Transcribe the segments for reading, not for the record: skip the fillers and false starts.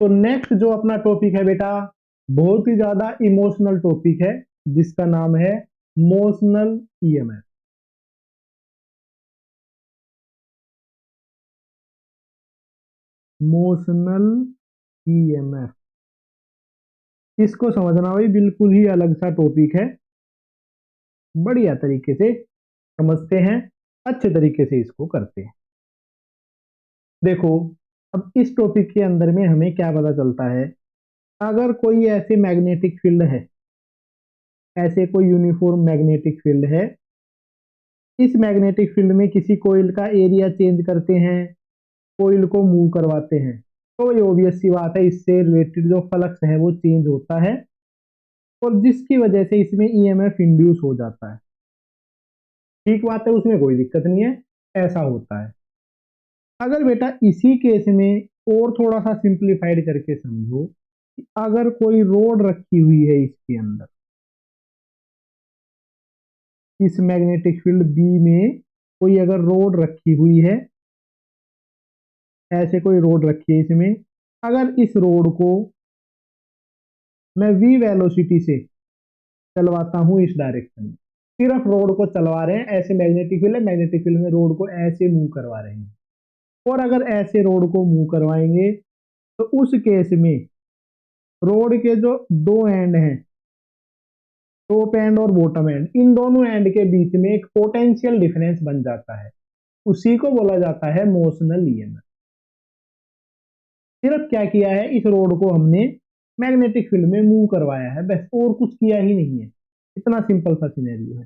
तो नेक्स्ट जो अपना टॉपिक है बेटा, बहुत ही ज्यादा इमोशनल टॉपिक है, जिसका नाम है मोशनल ईएमएफ। मोशनल ईएमएफ, इसको समझना भाई बिल्कुल ही अलग सा टॉपिक है। बढ़िया तरीके से समझते हैं, अच्छे तरीके से इसको करते हैं। देखो, अब इस टॉपिक के अंदर में हमें क्या पता चलता है, अगर कोई ऐसे मैग्नेटिक फील्ड है, ऐसे कोई यूनिफॉर्म मैग्नेटिक फील्ड है, इस मैग्नेटिक फील्ड में किसी कोइल का एरिया चेंज करते हैं, कोइल को मूव करवाते हैं, तो ये ऑब्वियस सी बात है, इससे रिलेटेड जो फ्लक्स है वो चेंज होता है, और जिसकी वजह से इसमें ईएमएफ इंड्यूस हो जाता है। ठीक बात है, उसमें कोई दिक्कत नहीं है, ऐसा होता है। अगर बेटा इसी केस में और थोड़ा सा सिंप्लीफाइड करके समझो, अगर कोई रोड रखी हुई है इसके अंदर, इस मैग्नेटिक फील्ड बी में कोई अगर रोड रखी हुई है, ऐसे कोई रोड रखी है इसमें, अगर इस रोड को मैं v वेलोसिटी से चलवाता हूं इस डायरेक्शन में, सिर्फ रोड को चलवा रहे हैं, ऐसे मैग्नेटिक फील्ड है, मैग्नेटिक फील्ड में रोड को ऐसे मूव करवा रहे हैं, और अगर ऐसे रोड को मूव करवाएंगे तो उस केस में रोड के जो दो एंड हैं, टॉप एंड और बॉटम एंड, इन दोनों एंड के बीच में एक पोटेंशियल डिफरेंस बन जाता है, उसी को बोला जाता है मोशनल ईएमएफ। सिर्फ क्या किया है, इस रोड को हमने मैग्नेटिक फील्ड में मूव करवाया है, बस, और कुछ किया ही नहीं है। इतना सिंपल सा सिनेरियो है।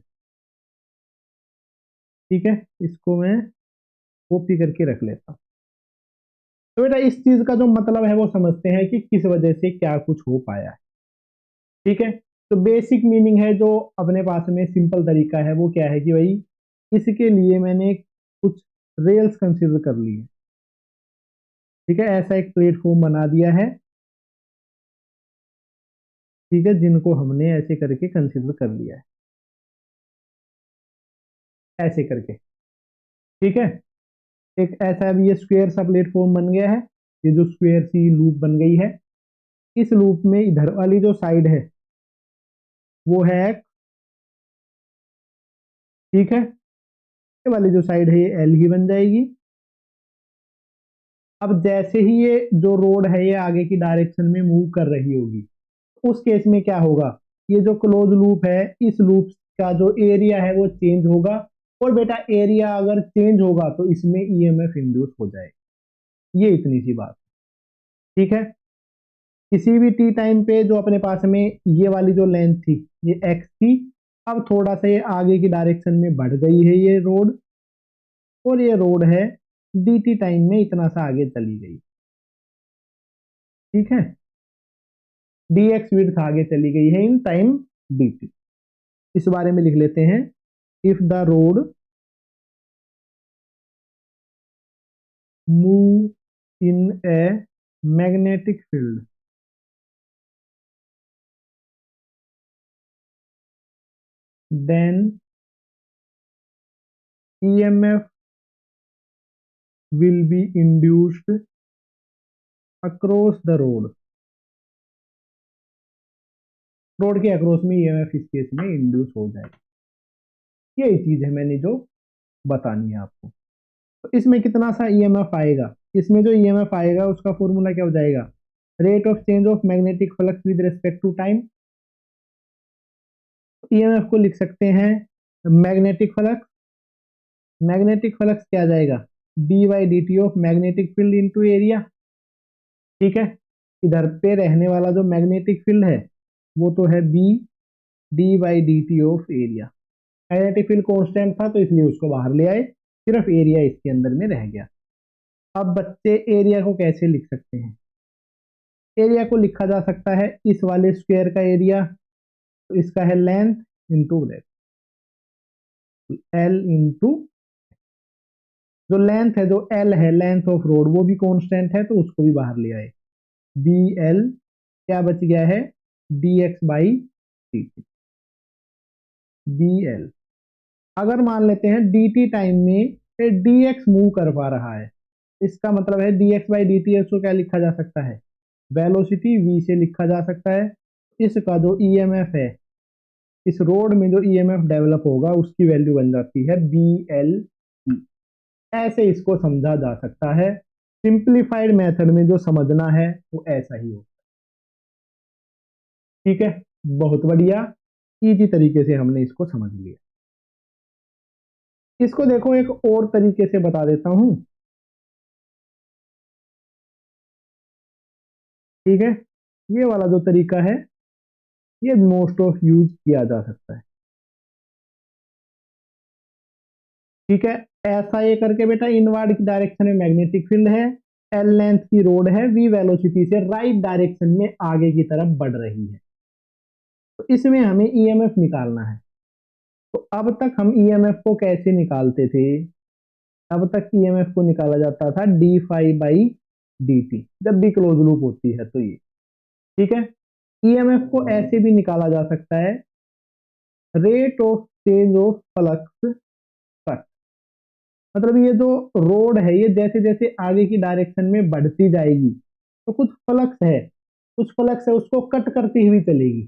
ठीक है, इसको मैं कॉपी करके रख लेता हूं। तो बेटा इस चीज का जो मतलब है वो समझते हैं कि किस वजह से क्या कुछ हो पाया है। ठीक है, तो बेसिक मीनिंग है जो अपने पास में सिंपल तरीका है वो क्या है कि भाई, इसके लिए मैंने कुछ रेल्स कंसीडर कर लिए। ठीक है, ऐसा एक प्लेटफॉर्म बना दिया है, ठीक है, जिनको हमने ऐसे करके कंसीडर कर लिया है, ऐसे करके। ठीक है, एक ऐसा भी ये स्क्वायर सा प्लेटफॉर्म बन गया है, ये जो स्क्वायर सी लूप बन गई है, इस लूप में इधर वाली जो साइड है वो है X, ठीक है, ये वाली जो साइड है ये L ही बन जाएगी। अब जैसे ही ये जो रोड है ये आगे की डायरेक्शन में मूव कर रही होगी, उस केस में क्या होगा, ये जो क्लोज लूप है, इस लूप का जो एरिया है वो चेंज होगा, और बेटा एरिया अगर चेंज होगा तो इसमें ईएमएफ इंड्यूस हो जाएगा। ये इतनी सी बात। ठीक है, किसी भी टी टाइम पे जो अपने पास में ये वाली जो लेंथ थी ये एक्स थी, अब थोड़ा सा ये आगे की डायरेक्शन में बढ़ गई है ये रोड, और ये रोड है डी टी टाइम में इतना सा आगे चली गई। ठीक है, डी एक्स विड्थ आगे चली गई है इन टाइम डी टी। इस बारे में लिख लेते हैं, if the road move in a magnetic field then EMF will be induced across the road। Road के अक्रॉस में EMF इस केस में इंड्यूस हो जाएगी। यही चीज है मैंने जो बतानी है आपको। तो इसमें कितना सा EMF आएगा, इसमें जो EMF आएगा उसका फॉर्मूला क्या हो जाएगा, rate of change of magnetic flux with respect to time. EMF को लिख सकते हैं मैग्नेटिक फ्लक्स, मैग्नेटिक फ्लक्स क्या आ जाएगा, D by d t of magnetic field into area. ठीक है, इधर पे रहने वाला जो मैग्नेटिक फील्ड है वो तो है B, d by d t of area. Magnetic field constant था तो इसलिए उसको बाहर ले आए, सिर्फ एरिया इसके अंदर में रह गया। अब बच्चे एरिया को कैसे लिख सकते हैं, एरिया को लिखा जा सकता है इस वाले स्क्वायर का एरिया, तो इसका है length into breadth, L into जो लेंथ है, जो एल है लेंथ ऑफ रोड, वो भी कांस्टेंट है तो उसको भी बाहर ले आए, बी एल, क्या बच गया है, d x by d t, B L. अगर मान लेते हैं डी टी टाइम में डी एक्स मूव कर पा रहा है, इसका मतलब है d x by d t, उसको क्या लिखा जा सकता है, वेलोसिटी v से लिखा जा सकता है। इसका जो ईएमएफ है, इस रोड में जो ईएमएफ डेवलप होगा उसकी वैल्यू बन जाती है बी एल ई। ऐसे इसको समझा जा सकता है। सिंप्लीफाइड मेथड में जो समझना है वो ऐसा ही हो। ठीक है, बहुत बढ़िया, इजी तरीके से हमने इसको समझ लिया। इसको देखो एक और तरीके से बता देता हूं। ठीक है, ये वाला जो तरीका है ये मोस्ट ऑफ यूज किया जा सकता है। ठीक है, ऐसा ये करके बेटा इनवर्ड की डायरेक्शन में मैग्नेटिक फील्ड है, एल लेंथ की रोड है, वी वेलोसिटी से राइट डायरेक्शन में आगे की तरफ बढ़ रही है। तो इसमें हमें ईएमएफ निकालना है। तो अब तक हम ईएमएफ को कैसे निकालते थे? अब तक ईएमएफ को निकाला जाता था d phi by d t, जब भी क्लोज लूप होती है तो ये। ठीक है, ईएमएफ को ऐसे भी निकाला जा सकता है, rate of change of flux पर। मतलब ये जो रोड है ये जैसे जैसे आगे की डायरेक्शन में बढ़ती जाएगी तो कुछ फ्लक्स है, उसको कट करती हुई चलेगी।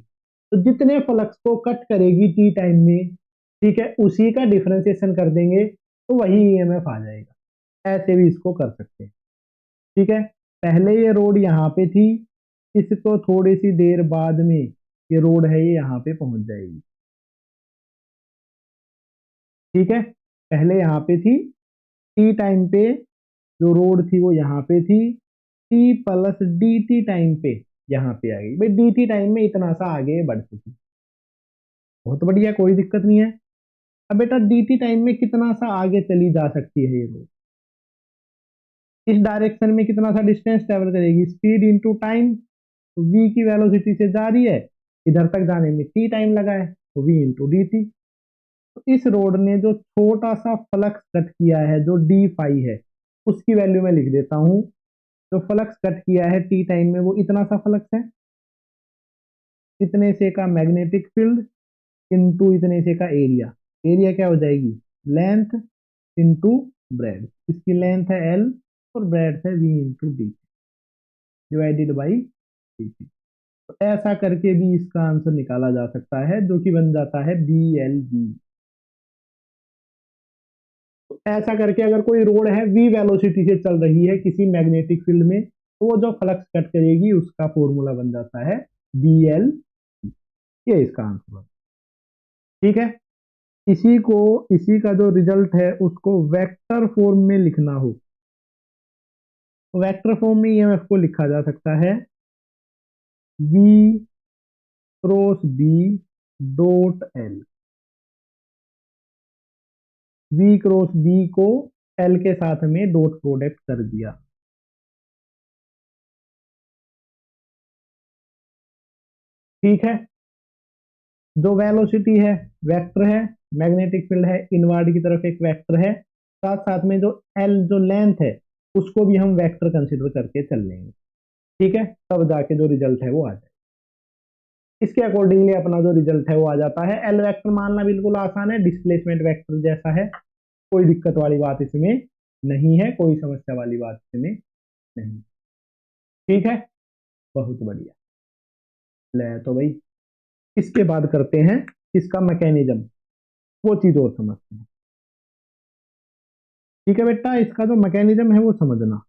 तो जितने फ्लक्स को कट करेगी टी टाइम में, ठीक है, उसी का डिफरेंशिएशन कर देंगे तो वही ईएमएफ आ जाएगा। ऐसे भी इसको कर सकते हैं। ठीक है, पहले ये रोड यहाँ पे थी, इसको थोड़ी सी देर बाद में ये रोड है ये यहाँ पे पहुंच जाएगी। ठीक है, पहले यहाँ पे थी, टी टाइम पे जो रोड थी वो यहाँ पे थी, T plus D t time पे यहाँ पे आ गई। भाई डी टी टाइम में इतना सा आगे बढ़ चुकी। बहुत बढ़िया, कोई दिक्कत नहीं है। अब बेटा डी टी टाइम में कितना सा आगे चली जा सकती है ये रोड? इस डायरेक्शन में कितना सा डिस्टेंस ट्रेवल करेगी? Speed into time. तो v की वेलोसिटी से जा रही है, इधर तक जाने में t टाइम लगा है, तो v इंटू डी टी। तो इस रोड ने जो छोटा सा फ्लक्स कट किया है जो डी फाई है, उसकी वैल्यू मैं लिख देता हूं। जो फ्लक्स कट किया है टी टाइम में वो इतना सा फ्लक्स है, इतने से का मैग्नेटिक फील्ड इंटू इतने से का एरिया। एरिया क्या हो जाएगी? Length into breadth. इसकी लेंथ है एल और ब्रेड है v into d divided by d t. तो ऐसा करके भी इसका आंसर निकाला जा सकता है जो कि बन जाता है बी एल बी। तो ऐसा करके अगर कोई रोड है वी वेलोसिटी से चल रही है किसी मैग्नेटिक फील्ड में, तो वो जो फ्लक्स कट करेगी उसका फॉर्मूला बन जाता है बी एल। ये इसका आंसर है। ठीक है, इसी का जो रिजल्ट है उसको वेक्टर फॉर्म में लिखना हो तो वेक्टर फॉर्म में ईएमएफ को लिखा जा सकता है v cross b dot L. v cross b को l के साथ में डॉट प्रोडक्ट कर दिया। ठीक है, जो वेलोसिटी है वेक्टर है, मैग्नेटिक फील्ड है इनवर्ड की तरफ एक वेक्टर है, साथ साथ में जो l जो लेंथ है उसको भी हम वेक्टर कंसिडर करके चल लेंगे। ठीक है, तब जाके जो रिजल्ट है वो आ जाए। इसके अकॉर्डिंगली अपना जो रिजल्ट है वो आ जाता है। एल वेक्टर मानना बिल्कुल आसान है, डिस्प्लेसमेंट वेक्टर जैसा है, कोई दिक्कत वाली बात इसमें नहीं है, कोई समस्या वाली बात इसमें नहीं। ठीक है, बहुत बढ़िया। ले तो भाई इसके बाद करते हैं इसका मैकेनिज्म, वो चीज और समझते हैं। ठीक है बेटा, इसका जो मैकेनिज्म है वो समझना।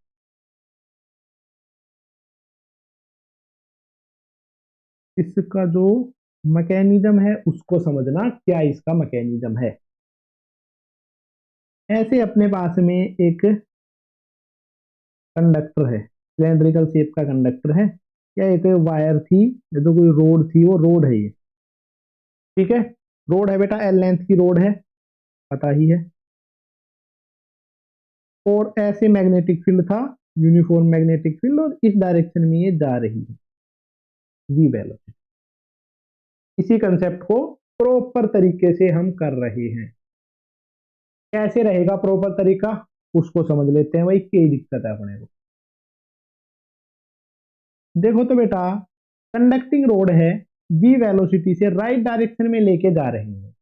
इसका जो मैकेनिज्म है उसको समझना, क्या इसका मैकेनिज्म है। ऐसे अपने पास में एक कंडक्टर है, सिलेंड्रिकल शेप का कंडक्टर है, या एक वायर थी या तो कोई रोड थी, वो रोड है ये। ठीक है, रोड है बेटा, एल लेंथ की रोड है, पता ही है। और ऐसे मैग्नेटिक फील्ड था, यूनिफॉर्म मैग्नेटिक फील्ड, और इस डायरेक्शन में ये जा रही है वी वेलोसिटी। इसी कंसेप्ट को प्रॉपर तरीके से हम कर रहे हैं। कैसे रहेगा प्रॉपर तरीका उसको समझ लेते हैं। भाई क्या दिक्कत है अपने को? देखो तो बेटा, कंडक्टिंग रोड है, वी वेलोसिटी से राइट डायरेक्शन में लेके जा रहे हैं।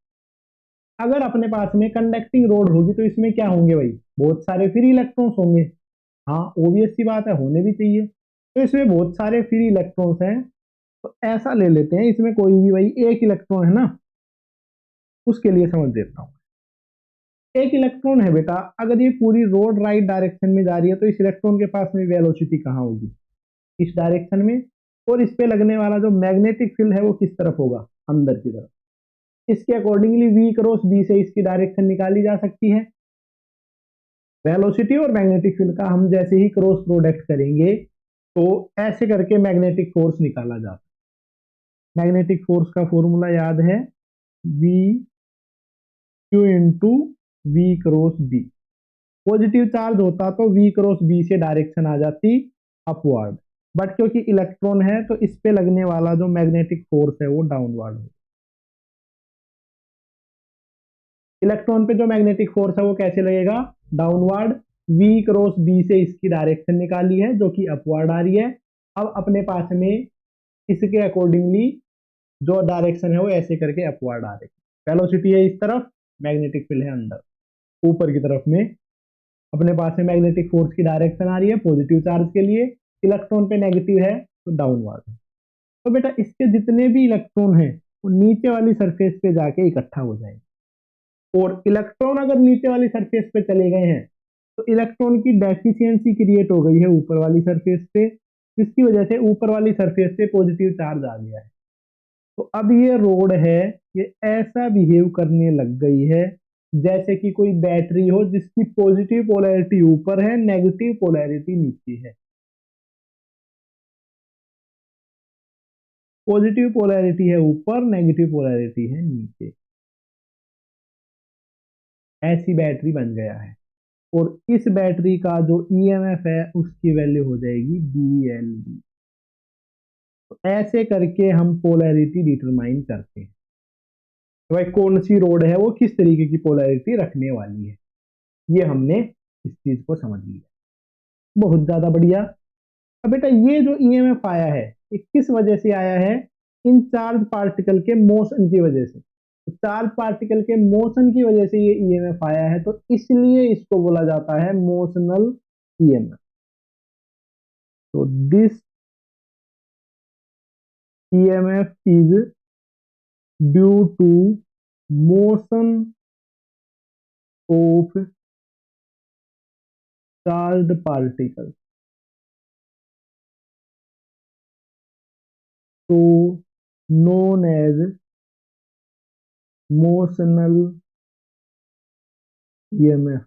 अगर अपने पास में कंडक्टिंग रोड होगी तो इसमें क्या होंगे भाई? बहुत सारे फ्री इलेक्ट्रॉन्स होंगे। हाँ, ऑब्वियस सी बात है, होने भी चाहिए। तो इसमें बहुत सारे फ्री इलेक्ट्रॉन्स हैं, तो ऐसा ले लेते हैं इसमें कोई भी भाई एक इलेक्ट्रॉन है ना, उसके लिए समझ देता हूँ। एक इलेक्ट्रॉन है बेटा, अगर ये पूरी रोड राइट डायरेक्शन में जा रही है तो इस इलेक्ट्रॉन के पास में वेलोसिटी कहाँ होगी, इस डायरेक्शन में। और इस पे लगने वाला जो मैग्नेटिक फील्ड है वो किस तरफ होगा, अंदर की तरफ। इसके अकॉर्डिंगली v क्रॉस b से इसकी डायरेक्शन निकाली जा सकती है। वेलोसिटी और मैग्नेटिक फील्ड का हम जैसे ही क्रॉस प्रोडक्ट करेंगे तो ऐसे करके मैग्नेटिक फोर्स निकाला जाता है। मैग्नेटिक फोर्स का फॉर्मूला याद है, v q into v cross B. Positive charge होता तो v क्रॉस बी से डायरेक्शन आ जाती अपवर्ड, बट क्योंकि इलेक्ट्रॉन है तो इस पे लगने वाला जो मैग्नेटिक फोर्स है वो डाउनवर्ड है। इलेक्ट्रॉन पे जो मैग्नेटिक फोर्स है वो कैसे लगेगा, डाउनवर्ड। v क्रॉस बी से इसकी डायरेक्शन निकाली है जो कि अपवर्ड आ रही है। अब अपने पास में इसके अकॉर्डिंगली जो डायरेक्शन है वो ऐसे करके अपवर्ड आ रही है। वेलोसिटी है इस तरफ, मैग्नेटिक फील्ड है अंदर ऊपर की तरफ में। अपने पास में मैग्नेटिक फोर्स की डायरेक्शन आ रही है पॉजिटिव चार्ज के लिए, इलेक्ट्रॉन पे नेगेटिव है तो डाउनवर्ड है। तो बेटा इसके जितने भी इलेक्ट्रॉन हैं वो नीचे वाली सरफेस पे जाके इकट्ठा हो जाएंगे, और इलेक्ट्रॉन अगर नीचे वाली सरफेस पे चले गए हैं तो इलेक्ट्रॉन की डेफिशिएंसी क्रिएट हो गई है ऊपर वाली सरफेस पे, जिसकी वजह से ऊपर वाली सरफेस पे पॉजिटिव चार्ज आ गया है। तो अब ये रोड है, ये ऐसा बिहेव करने लग गई है जैसे कि कोई बैटरी हो जिसकी पॉजिटिव पोलैरिटी ऊपर है, नेगेटिव पोलैरिटी नीचे है। पॉजिटिव पोलैरिटी है ऊपर, नेगेटिव पोलैरिटी है नीचे, ऐसी बैटरी बन गया है। और इस बैटरी का जो ईएमएफ है उसकी वैल्यू हो जाएगी BLB। तो ऐसे करके हम पोलैरिटी डिटरमाइन करते हैं, तो भाई कौन सी रोड है वो किस तरीके की पोलैरिटी रखने वाली है। ये हमने इस चीज को समझ लिया, बहुत ज्यादा बढ़िया। अब बेटा ये जो ईएमएफ आया है ये किस वजह से आया है, इन चार्ज पार्टिकल के मोशन की वजह से। तो चार्ज पार्टिकल के मोशन की वजह से ये ईएमएफ आया है, तो इसलिए इसको बोला जाता है मोशनल ईएमएफ। तो this EMF is due to motion of charge particle, तो known as मोशनल ईएमएफ।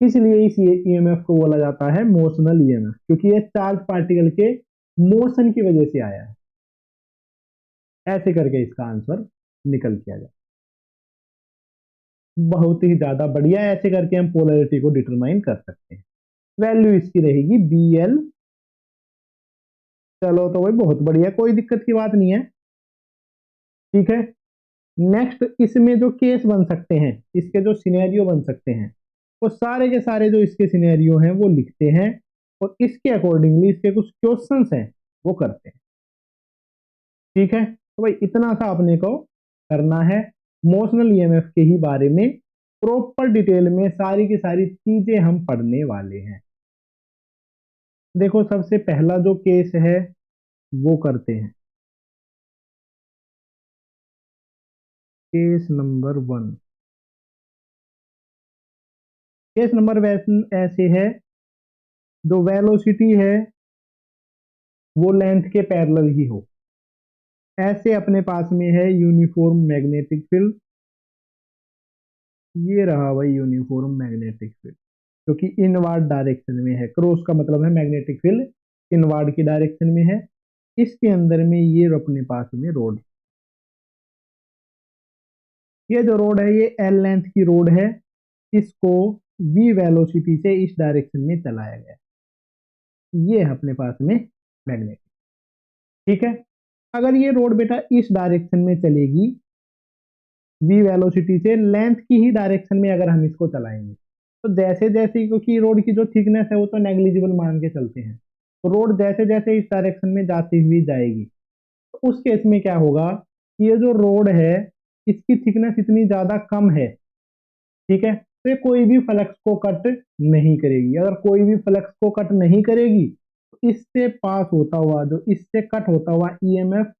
इसलिए इस ईएमएफ को बोला जाता है मोशनल ईएमएफ, क्योंकि ये चार्ज पार्टिकल के मोशन की वजह से आया है। ऐसे करके इसका आंसर निकल किया जाए, बहुत ही ज्यादा बढ़िया। ऐसे करके हम पोलैरिटी को डिटरमाइन कर सकते हैं। वैल्यू इसकी रहेगी BL। चलो तो भाई बहुत बढ़िया, कोई दिक्कत की बात नहीं है, ठीक है। नेक्स्ट इसमें जो केस बन सकते हैं, इसके जो सिनेरियो बन सकते हैं, वो सारे के सारे जो इसके सिनेरियो हैं वो लिखते हैं, और इसके अकॉर्डिंगली इसके कुछ क्वेश्चंस हैं वो करते हैं, ठीक है। तो भाई इतना सा अपने को करना है, मोशनल ईएमएफ के ही बारे में प्रॉपर डिटेल में सारी की सारी चीजें हम पढ़ने वाले हैं। देखो सबसे पहला जो केस है वो करते हैं, केस नंबर 1। केस नंबर ऐसे है, जो वेलोसिटी है वो लेंथ के पैरेलल ही हो। ऐसे अपने पास में है यूनिफॉर्म मैग्नेटिक फील्ड, ये रहा भाई यूनिफॉर्म मैग्नेटिक फील्ड, जो कि इनवर्ड डायरेक्शन में है। क्रॉस का मतलब है मैग्नेटिक फील्ड इनवर्ड की डायरेक्शन में है। इसके अंदर में ये अपने पास में रोड, ये जो रोड है ये L लेंथ की रोड है, इसको V वेलोसिटी से इस डायरेक्शन में चलाया गया, ये है अपने पास में मैग्नेट, ठीक है। अगर ये रोड बेटा इस डायरेक्शन में चलेगी V वेलोसिटी से, लेंथ की ही डायरेक्शन में अगर हम इसको चलाएंगे, तो जैसे जैसे, क्योंकि रोड की जो थिकनेस है वो तो नेग्लिजिबल मान के चलते हैं, तो रोड जैसे जैसे इस डायरेक्शन में जाती हुई जाएगी, तो उस केस में क्या होगा कि ये जो रोड है इसकी थिकनेस इतनी ज्यादा कम है, ठीक है, तो ये कोई भी फ्लक्स को कट नहीं करेगी। अगर कोई भी फ्लक्स को कट नहीं करेगी इससे पास होता हुआ, जो इससे कट होता हुआ ईएमएफ,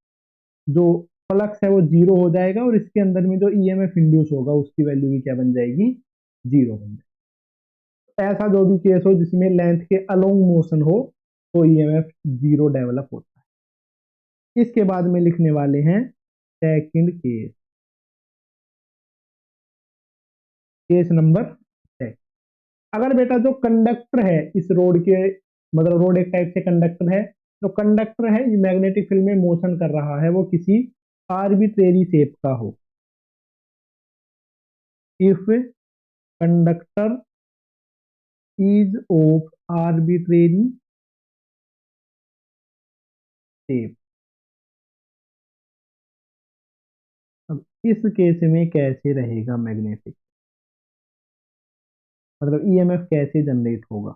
जो फ्लक्स है वो जीरो हो जाएगा, और इसके अंदर में जो ईएमएफ इंड्यूस होगा उसकी वैल्यू भी क्या बन जाएगी, जीरो बन जाएगी। ऐसा जो भी केस हो जिसमें लेंथ के अलोंग मोशन हो तो ईएमएफ जीरो डेवलप होता है। इसके बाद में लिखने वाले हैं सेकंड केस, केस नंबर 6। अगर बेटा जो कंडक्टर है इस रोड के, मतलब रोड एक टाइप से कंडक्टर है, तो कंडक्टर है मैग्नेटिक फील्ड में मोशन कर रहा है, वो किसी आर्बिट्रेरी शेप का हो। If conductor is of arbitrary shape. अब इस केस में कैसे रहेगा मैग्नेटिक, मतलब ईएमएफ कैसे जनरेट होगा।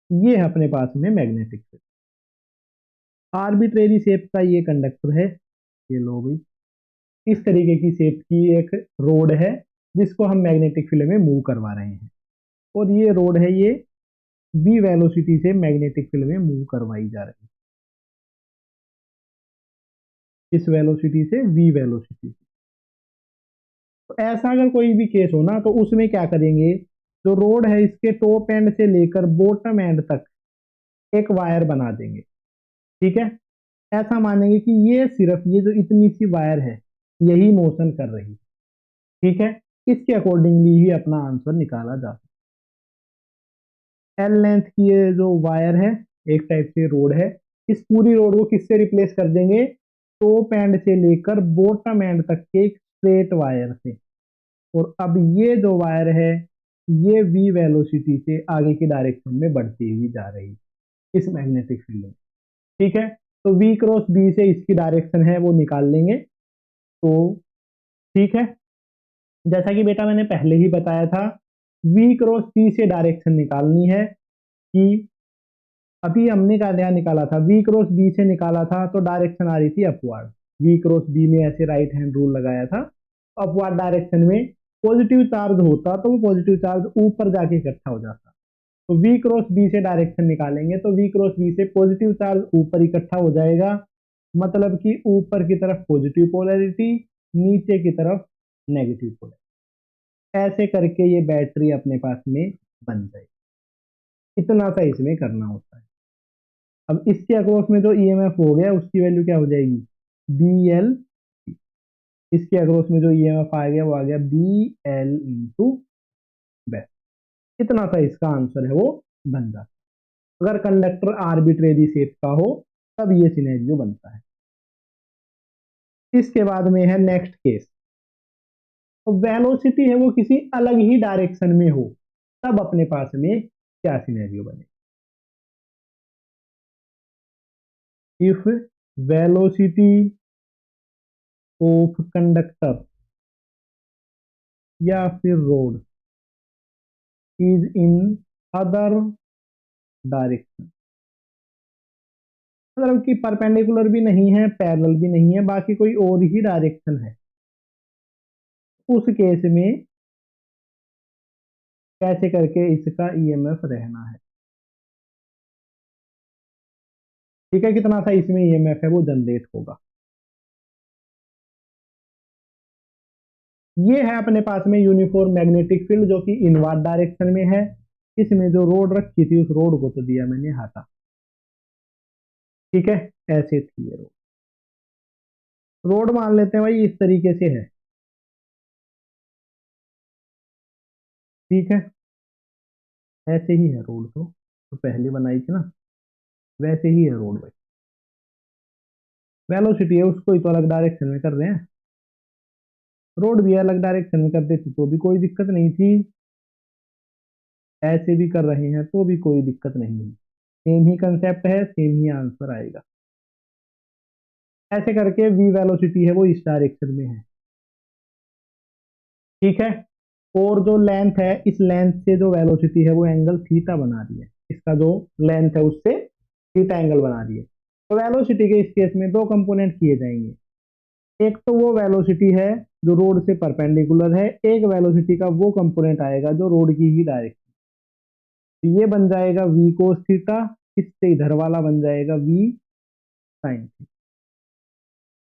ये है अपने पास में मैग्नेटिक फील्ड, आर्बिट्रेरी शेप का ये कंडक्टर है। ये लो भाई, इस तरीके की शेप की एक रोड है जिसको हम मैग्नेटिक फील्ड में मूव करवा रहे हैं, और ये रोड है ये v वेलोसिटी से मैग्नेटिक फील्ड में मूव करवाई जा रही है, इस वेलोसिटी से v वेलोसिटी। तो ऐसा अगर कोई भी केस हो ना, तो उसमें क्या करेंगे, जो रोड है इसके टॉप एंड से लेकर बॉटम एंड तक एक वायर बना देंगे। ठीक है, ऐसा मानेंगे कि ये सिर्फ ये जो इतनी सी वायर है यही मोशन कर रही है। ठीक है, इसके अकॉर्डिंगली ही अपना आंसर निकाला जा सकता है। एल लेंथ की ये जो वायर है, एक टाइप से रोड है, इस पूरी रोड को किससे रिप्लेस कर देंगे, टॉप एंड से लेकर बॉटम एंड तक के एक स्ट्रेट वायर से। और अब ये जो वायर है ये v वेलोसिटी से आगे की डायरेक्शन में बढ़ती हुई जा रही है इस मैग्नेटिक फील्ड में। ठीक है, तो v क्रॉस b से इसकी डायरेक्शन है वो निकाल लेंगे। तो ठीक है, जैसा कि बेटा मैंने पहले ही बताया था, v क्रॉस b से डायरेक्शन निकालनी है कि अभी हमने क्या निकाला था, v क्रॉस b से निकाला था तो डायरेक्शन आ रही थी अपवर्ड। v क्रॉस b में ऐसे राइट हैंड रूल लगाया था, अपवर्ड डायरेक्शन में पॉजिटिव चार्ज होता तो वो पॉजिटिव चार्ज ऊपर जाके इकट्ठा हो जाता। तो v क्रॉस b से डायरेक्शन निकालेंगे तो v क्रॉस b से पॉजिटिव चार्ज ऊपर इकट्ठा हो जाएगा, मतलब कि ऊपर की तरफ पॉजिटिव पोलैरिटी, नीचे की तरफ नेगेटिव पोलैरिटी। ऐसे करके ये बैटरी अपने पास में बन जाएगी। इतना सा इसमें करना होता है। अब इसके अक्रॉस में जो ईएमएफ हो गया उसकी वैल्यू क्या हो जाएगी, बी एल। इसके अक्रॉस में जो ईएमएफ आ गया वो आ गया बी एल इंटू बैक। इतना सा इसका आंसर है वो बन जाता है। अगर कंडक्टर आर्बिट्रेरी शेप का हो तब ये सिनेरियो बनता है। इसके बाद में है नेक्स्ट केस, तो वेलोसिटी है वो किसी अलग ही डायरेक्शन में हो तब अपने पास में क्या सिनेरियो बने। इफ वेलोसिटी ऑफ कंडक्टर या फिर road is in other direction, मतलब कि परपेंडिकुलर भी नहीं है, पैरेलल भी नहीं है, बाकी कोई और ही डायरेक्शन है, उस केस में कैसे करके इसका ईएमएफ रहना है। ठीक है, कितना सा इसमें ईएमएफ है वो जनरेट होगा। ये है अपने पास में यूनिफॉर्म मैग्नेटिक फील्ड जो कि इनवर्ड डायरेक्शन में है। इसमें जो रोड रखी थी उस रोड को तो दिया मैंने हटा। ठीक है, ऐसे थी ये रोड। रोड मान लेते हैं भाई इस तरीके से है। ठीक है, ऐसे ही है रोड, तो पहले बनाई थी ना, वैसे ही है रोड भाई। वेलोसिटी है उसको ही तो अलग डायरेक्शन में कर रहे हैं, रोड भी अलग डायरेक्शन में कर देती तो भी कोई दिक्कत नहीं थी, ऐसे भी कर रहे हैं तो भी कोई दिक्कत नहीं है। सेम ही कंसेप्ट है, सेम ही आंसर आएगा। ऐसे करके वी वेलोसिटी है वो इस डायरेक्शन में है। ठीक है, और जो लेंथ है इस लेंथ से जो वेलोसिटी है वो एंगल थीटा बना रही है, इसका जो लेंथ है उससे थीटा एंगल बना रही है। तो वेलोसिटी के इस केस में दो कंपोनेंट किए जाएंगे, एक तो वो वेलोसिटी है जो रोड से परपेंडिकुलर है, एक वेलोसिटी का वो कंपोनेंट आएगा जो रोड की ही डायरेक्शन। तो ये बन जाएगा v कोस थीटा, इससे इधर वाला बन जाएगा v साइन थीटा।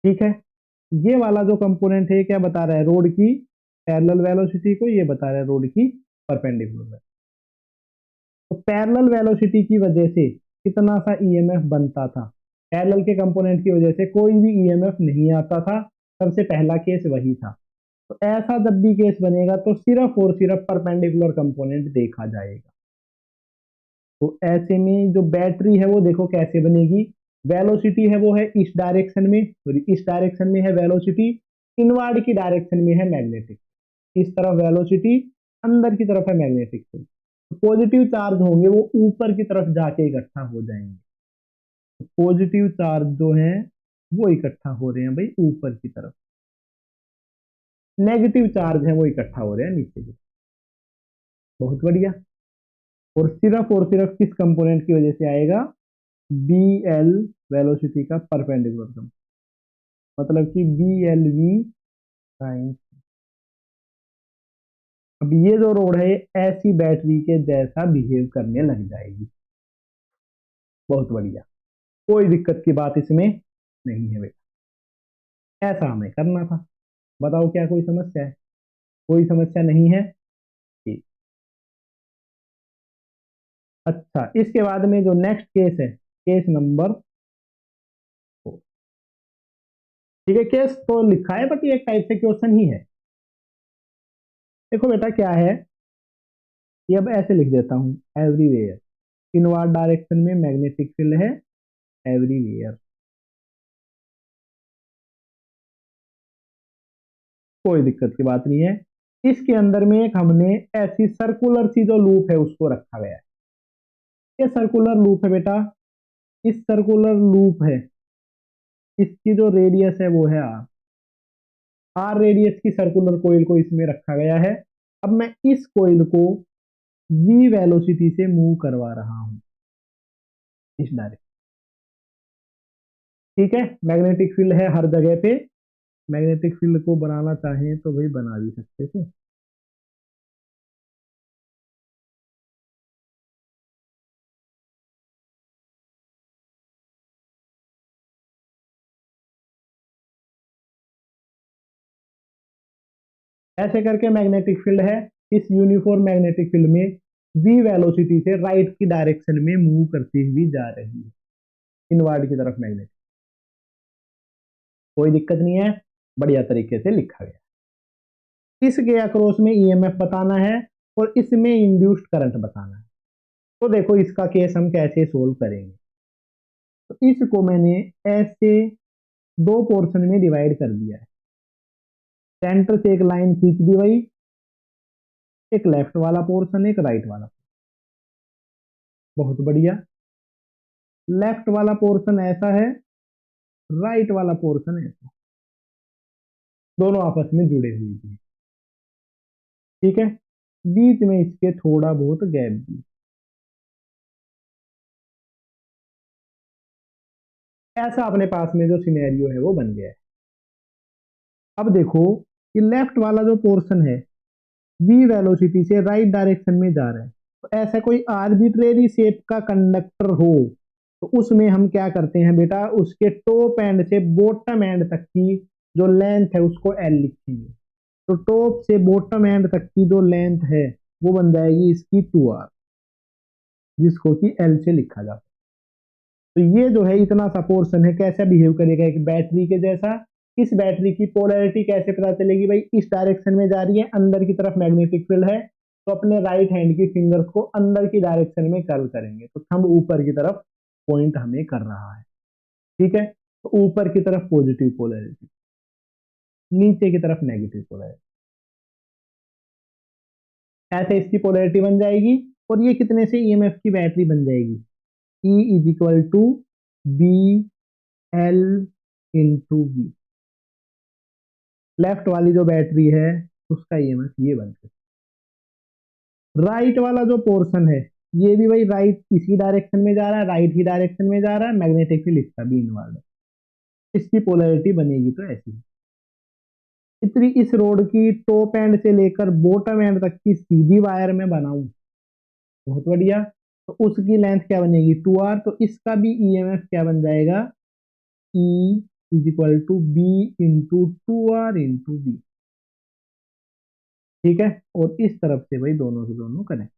ठीक है, ये वाला जो कंपोनेंट है क्या बता रहा है, रोड की पैरेलल वेलोसिटी को, ये बता रहा है रोड की परपेंडिकुलर। तो पैरेलल वेलोसिटी की वजह से कितना सा ईएमएफ बनता था, पैरेलल के कंपोनेंट की वजह से कोई भी ईएमएफ नहीं आता था। सबसे पहला केस वही था। तो ऐसा जब भी केस बनेगा तो सिर्फ और सिर्फ परपेंडिकुलर कंपोनेंट देखा जाएगा। तो ऐसे में जो बैटरी है वो देखो कैसे बनेगी, वेलोसिटी है वो है इस डायरेक्शन में, सॉरी इस डायरेक्शन में है वेलोसिटी, इनवर्ड की डायरेक्शन में है मैग्नेटिक, इस तरफ वेलोसिटी, अंदर की तरफ है मैग्नेटिक फील्ड। तो पॉजिटिव चार्ज होंगे वो ऊपर की तरफ जाके इकट्ठा हो जाएंगे। तो पॉजिटिव चार्ज जो है वो इकट्ठा हो रहे हैं भाई ऊपर की तरफ, नेगेटिव चार्ज है वो इकट्ठा हो रहे हैं नीचे की तरफ। बहुत बढ़िया। और सिर्फ किस कंपोनेंट की वजह से आएगा, बी एल वेलोसिटी का परपेंडिकुलर कंपोनेंट, मतलब कि बी एल वी साइन। अब ये जो रोड है ऐसी बैटरी के जैसा बिहेव करने लग जाएगी। बहुत बढ़िया, कोई दिक्कत की बात इसमें नहीं है बेटा, ऐसा हमें करना था। बताओ क्या कोई समस्या है, कोई समस्या नहीं है। ठीक। अच्छा, इसके बाद में जो नेक्स्ट केस है, केस नंबर 4। ठीक है, केस तो लिखा है बट ये एक टाइप से क्वेश्चन ही है। देखो बेटा क्या है, ये अब ऐसे लिख देता हूं, एवरीवेयर इनवर्ड डायरेक्शन में मैग्नेटिक फील्ड है एवरीवेयर। कोई दिक्कत की बात नहीं है। इसके अंदर में एक हमने ऐसी सर्कुलर सी जो लूप है उसको रखा गया है। ये सर्कुलर लूप है बेटा, इस सर्कुलर लूप है, इसकी जो रेडियस है वो है आर। आर रेडियस की सर्कुलर कोइल को इसमें रखा गया है। अब मैं इस कोइल को v वेलोसिटी से मूव करवा रहा हूं इस डायरेक्शन। ठीक है, मैग्नेटिक फील्ड है हर जगह पे, मैग्नेटिक फील्ड को बनाना चाहें तो भाई बना भी सकते थे। ऐसे करके मैग्नेटिक फील्ड है, इस यूनिफॉर्म मैग्नेटिक फील्ड में v वेलोसिटी से राइट की डायरेक्शन में मूव करती हुई जा रही है इनवर्ड की तरफ मैग्नेटिक। कोई दिक्कत नहीं है, बढ़िया तरीके से लिखा गया। इसके अक्रॉस में ईएमएफ बताना है और इसमें इंड्यूस्ड करंट बताना है। तो देखो इसका केस हम कैसे सोल्व करेंगे। तो इसको मैंने ऐसे दो पोर्शन में डिवाइड कर दिया है। सेंटर से एक लाइन खींच दी भाई, एक लेफ्ट वाला पोर्शन एक राइट वाला। बहुत बढ़िया। लेफ्ट वाला पोर्शन ऐसा है, राइट वाला पोर्शन ऐसा, दोनों आपस में जुड़े हुए हैं। ठीक है, बीच में इसके थोड़ा बहुत गैप भी। ऐसा अपने पास में जो सिनेरियो है वो बन गया है। अब देखो कि लेफ्ट वाला जो पोर्शन है v वेलोसिटी से राइट डायरेक्शन में जा रहा है। तो ऐसा कोई आर्बिट्रेरी शेप का कंडक्टर हो तो उसमें हम क्या करते हैं बेटा, उसके टॉप एंड से बॉटम एंड तक की जो लेंथ है उसको एल लिखेंगे। तो टॉप से बॉटम एंड तक की जो लेंथ है वो बन जाएगी इसकी 2r, जिसको कि एल से लिखा जाता है। तो ये जो है इतना सा पोर्शन है, कैसा बिहेव करेगा, एक बैटरी के जैसा। इस बैटरी की पोलैरिटी कैसे पता चलेगी भाई, इस डायरेक्शन में जा रही है, अंदर की तरफ मैग्नेटिक फील्ड है, तो अपने राइट हैंड की फिंगर्स को अंदर की डायरेक्शन में कर्ल करेंगे, तो थंब ऊपर की तरफ पॉइंट हमें कर रहा है। ठीक है, तो ऊपर की तरफ पॉजिटिव पोलैरिटी, नीचे की तरफ नेगेटिव पोलैरिटी, ऐसे इसकी पोलैरिटी बन जाएगी। और ये कितने से ईएमएफ की बैटरी बन जाएगी, E is equal to B L into v. Left वाली जो बैटरी है उसका ईएमएफ ये बन सकता है। राइट वाला जो पोर्शन है ये भी भाई राइट इसी डायरेक्शन में जा रहा है, राइट ही डायरेक्शन में जा रहा है, मैग्नेटिक फील्ड इसका भी इन्वॉल्व है। इसकी पोलैरिटी बनेगी तो ऐसी। इतनी इस रोड की टॉप एंड से लेकर बॉटम एंड तक की सीधी वायर में बनाऊं, बहुत बढ़िया। तो उसकी लेंथ क्या बनेगी 2r, तो इसका भी ईएमएफ क्या बन जाएगा, E is equal to B into 2r into B. ठीक है, और इस तरफ से भाई दोनों से दोनों कनेक्ट।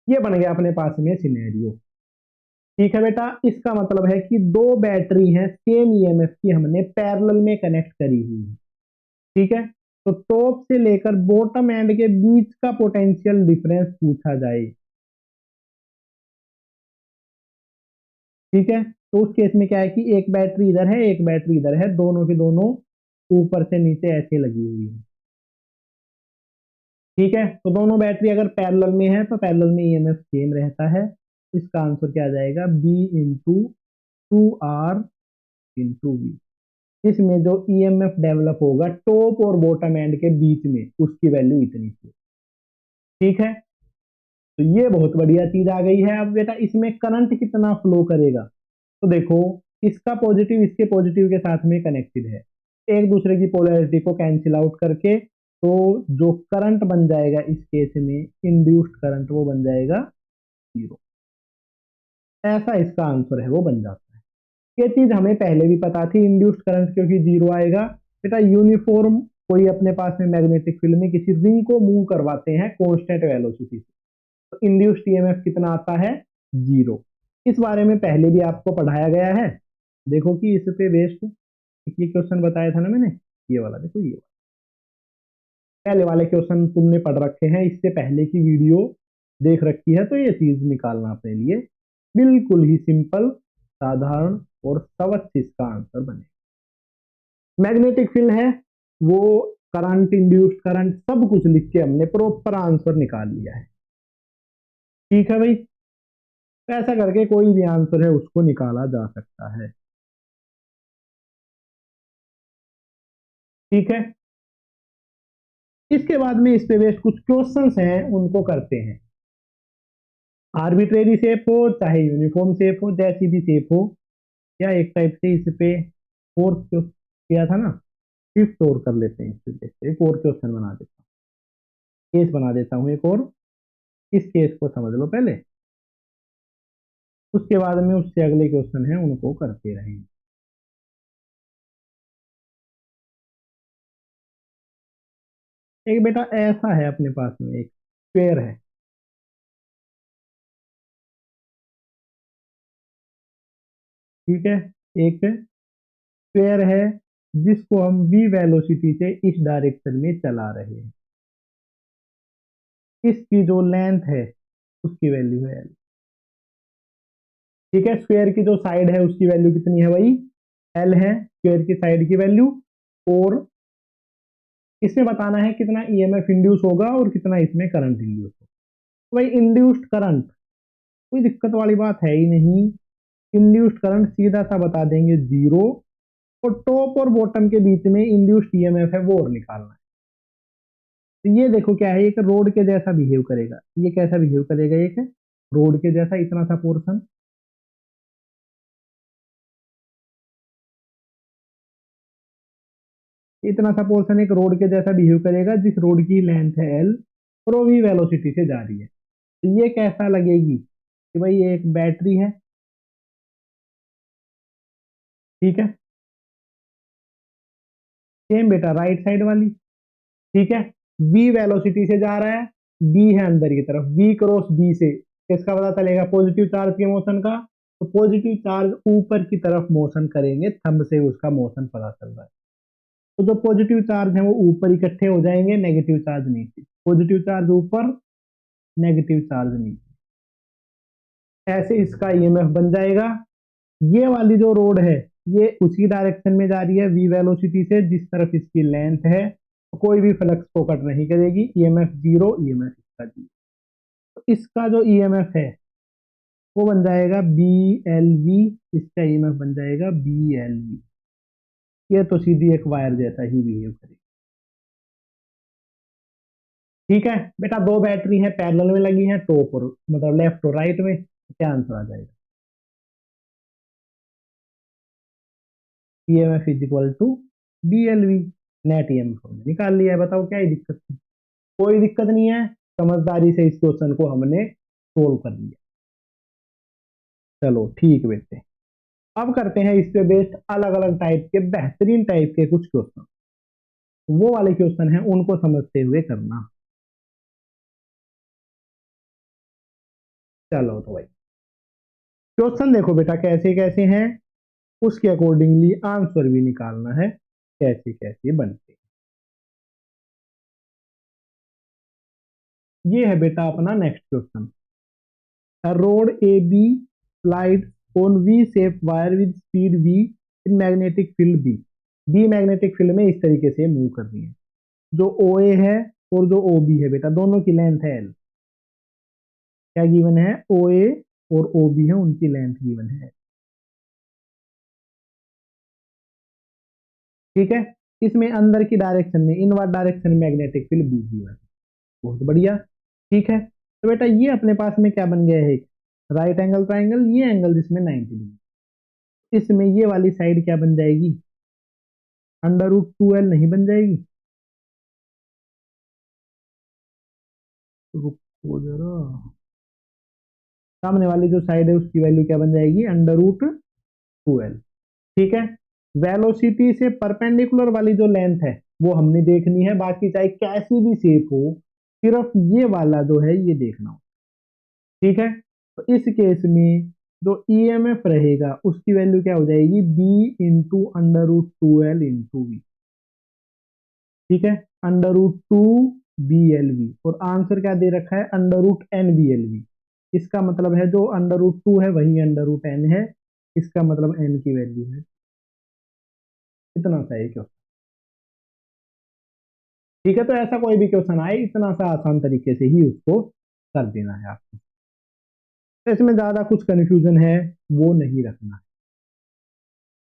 ये बन गया अपने पास में सिनेरियो। ठीक है बेटा, इसका मतलब है कि दो बैटरी हैं सेम ईएमएफ की, हमने पैरेलल में कनेक्ट करी हुई है। ठीक है, तो टॉप से लेकर बॉटम एंड के बीच का पोटेंशियल डिफरेंस पूछा जाए। ठीक है, तो उस केस में क्या है कि एक बैटरी इधर है, एक बैटरी इधर है, दोनों की दोनों ऊपर से नीचे ऐसे लगी हुई है। ठीक है, तो दोनों बैटरी अगर पैरेलल में है तो पैरेलल में ईएमएफ सेम रहता है। इसका आंसर क्या आ जाएगा, B into 2r into v. इसमें जो ईएमएफ डेवलप होगा टॉप और बॉटम एंड के बीच में, उसकी वैल्यू इतनी थी। ठीक है, तो ये बहुत बढ़िया चीज आ गई है। अब बेटा इसमें करंट कितना फ्लो करेगा, तो देखो इसका पॉजिटिव इसके पॉजिटिव के साथ में कनेक्टेड है, एक दूसरे की पोलैरिटी को कैंसिल आउट करके, तो जो करंट बन जाएगा इस केस में इंड्यूस्ड करंट, वो बन जाएगा 0। ऐसा इसका आंसर है वो बन जाता है। ये चीज हमें पहले भी पता थी, इंड्यूस्ड करंट क्योंकि 0 आएगा। बेटा यूनिफॉर्म कोई अपने पास में मैग्नेटिक फील्ड में किसी रिंग को मूव करवाते हैं कांस्टेंट वेलोसिटी से, तो इंड्यूस्ड ईएमएफ कितना आता है, 0। इस बारे में पहले भी आपको पढ़ाया गया है। देखो कि इस पे बेस्ड ये क्वेश्चन बताया था ना मैंने, ये वाला देखो, ये वाला पहले वाले क्वेश्चन तुमने पढ़ रखे हैं, इससे पहले की वीडियो देख रखी है, तो ये चीज निकालना अपने लिए बिल्कुल ही सिंपल, साधारण और स्वच्छ इसका आंसर बनेगा। मैग्नेटिक फील्ड है वो, करंट, इंड्यूस्ड करंट, सब कुछ लिख के हमने प्रॉपर आंसर निकाल लिया है। ठीक है भाई, तो ऐसा करके कोई भी आंसर है उसको निकाला जा सकता है। ठीक है, इसके बाद में इस पे बेस्ड कुछ क्वेश्चंस हैं उनको करते हैं। आर्बिट्रेरी शेप हो चाहे यूनिफॉर्म शेप हो, जैसी भी शेप हो, या एक टाइप से इस पे फोर्थ किया था ना, फिफ्थ और कर लेते हैं, इस पे एक और क्वेश्चन बना देता हूँ, केस बना देता हूँ एक और। इस केस को समझ लो पहले, उसके बाद में उससे अगले क्वेश्चन है उनको करते रहेंगे। एक बेटा ऐसा है अपने पास में एक स्क्वेयर है। ठीक है, एक स्क्वेयर है जिसको हम v वेलोसिटी से इस डायरेक्शन में चला रहे हैं। इसकी जो लेंथ है उसकी वैल्यू है l। ठीक है, स्क्वेयर की जो साइड है उसकी वैल्यू कितनी है भाई, l है स्क्वेयर की साइड की वैल्यू। और इसमें बताना है कितना ईएमएफ इंड्यूस होगा और कितना इसमें करंट इंड्यूस होगा। तो भाई इंड्यूस्ड करंट कोई दिक्कत वाली बात है ही नहीं, इंड्यूस्ड करंट सीधा सा बता देंगे 0, और टॉप और बॉटम के बीच में इंड्यूस्ड ईएमएफ है वो और निकालना है। तो ये देखो क्या है, एक रोड के जैसा बिहेव करेगा। ये कैसा बिहेव करेगा, एक रोड के जैसा, इतना सा पोर्शन, इतना सा पोर्शन एक रोड के जैसा बिहेव करेगा, जिस रोड की लेंथ है l और वो भी वेलोसिटी से जा रही है। तो ये कैसा लगेगी कि भाई ये एक बैटरी है। ठीक है, सेम बेटा राइट साइड वाली। ठीक है, v वेलोसिटी से जा रहा है, b है अंदर की तरफ, v क्रॉस b से इसका पता चलेगा पॉजिटिव चार्ज के मोशन का। तो पॉजिटिव चार्ज ऊपर की तरफ मोशन करेंगे, थंब से उसका मोशन पता चल रहा है। तो जो पॉजिटिव चार्ज है वो ऊपर इकट्ठे हो जाएंगे, नेगेटिव चार्ज नीचे, पॉजिटिव चार्ज ऊपर, नेगेटिव चार्ज नीचे, ऐसे इसका ईएमएफ बन जाएगा। ये वाली जो रोड है ये उसी डायरेक्शन में जा रही है v वेलोसिटी से जिस तरफ इसकी लेंथ है, तो कोई भी फ्लक्स को कट नहीं करेगी, ईएमएफ 0, ईएमएफ इसका 0। तो इसका जो ईएमएफ है वो बन जाएगा बी एल वी, इसका ईएमएफ बन जाएगा बी एल वी। ये तो सीधी एक वायर जैसा ही बिहेव करेगी। ठीक है बेटा, दो बैटरी हैं पैरेलल में लगी हैं, टॉप और मतलब लेफ्ट और राइट में, क्या आंसर आ जाएगा, EMF is equal to BLV। Net EMF हमने निकाल लिया है, बताओ क्या ही दिक्कत है? कोई दिक्कत नहीं है, समझदारी से इस क्वेश्चन को हमने सोल्व कर लिया। चलो ठीक बेटे, अब करते हैं इस पे बेस्ड अलग अलग टाइप के बेहतरीन टाइप के कुछ क्वेश्चन। वो वाले क्वेश्चन हैं उनको समझते हुए करना। चलो तो भाई क्वेश्चन देखो बेटा कैसे कैसे हैं, उसके अकॉर्डिंगली आंसर भी निकालना है कैसे कैसे बनते हैं। ये है बेटा अपना next question. A rod AB slides on V-shaped wire with speed V in magnetic field B. B magnetic field में इस तरीके से मूव कर रही है। जो OA है और जो OB है बेटा, दोनों की लेंथ है L। क्या गिवन है? OA और OB है, उनकी लेंथ गिवन है। ठीक है, इसमें अंदर की डायरेक्शन में इनवर्ड डायरेक्शन में मैग्नेटिक फील्ड B गिवन है। बहुत बढ़िया। ठीक है, तो बेटा ये अपने पास में क्या बन गया है? एक राइट एंगल ट्राइंगल, ये एंगल जिसमें 90 डिग्री। इसमें ये वाली साइड क्या बन जाएगी? √2L नहीं बन जाएगी? रुको जरा, सामने वाली जो साइड है उसकी वैल्यू क्या बन जाएगी? √2L। ठीक है, वेलोसिटी से परपेंडिकुलर वाली जो लेंथ है वो हमने देखनी है, बाकी चाहे कैसी भी शेप हो, सिर्फ ये वाला जो है ये देखना हो। ठीक है, तो इस केस में जो ईएमएफ रहेगा उसकी वैल्यू क्या हो जाएगी? B × √2L × V। ठीक है, √2BLV, और आंसर क्या दे रखा है? √NBLV। इसका मतलब है जो √2 है वही √n है, इसका मतलब n की वैल्यू है। इतना सा है क्वेश्चन। ठीक है, तो ऐसा कोई भी क्वेश्चन आए इतना सा आसान तरीके से ही उसको कर देना है आपको। तो इसमें ज्यादा कुछ कंफ्यूजन है वो नहीं रखना है।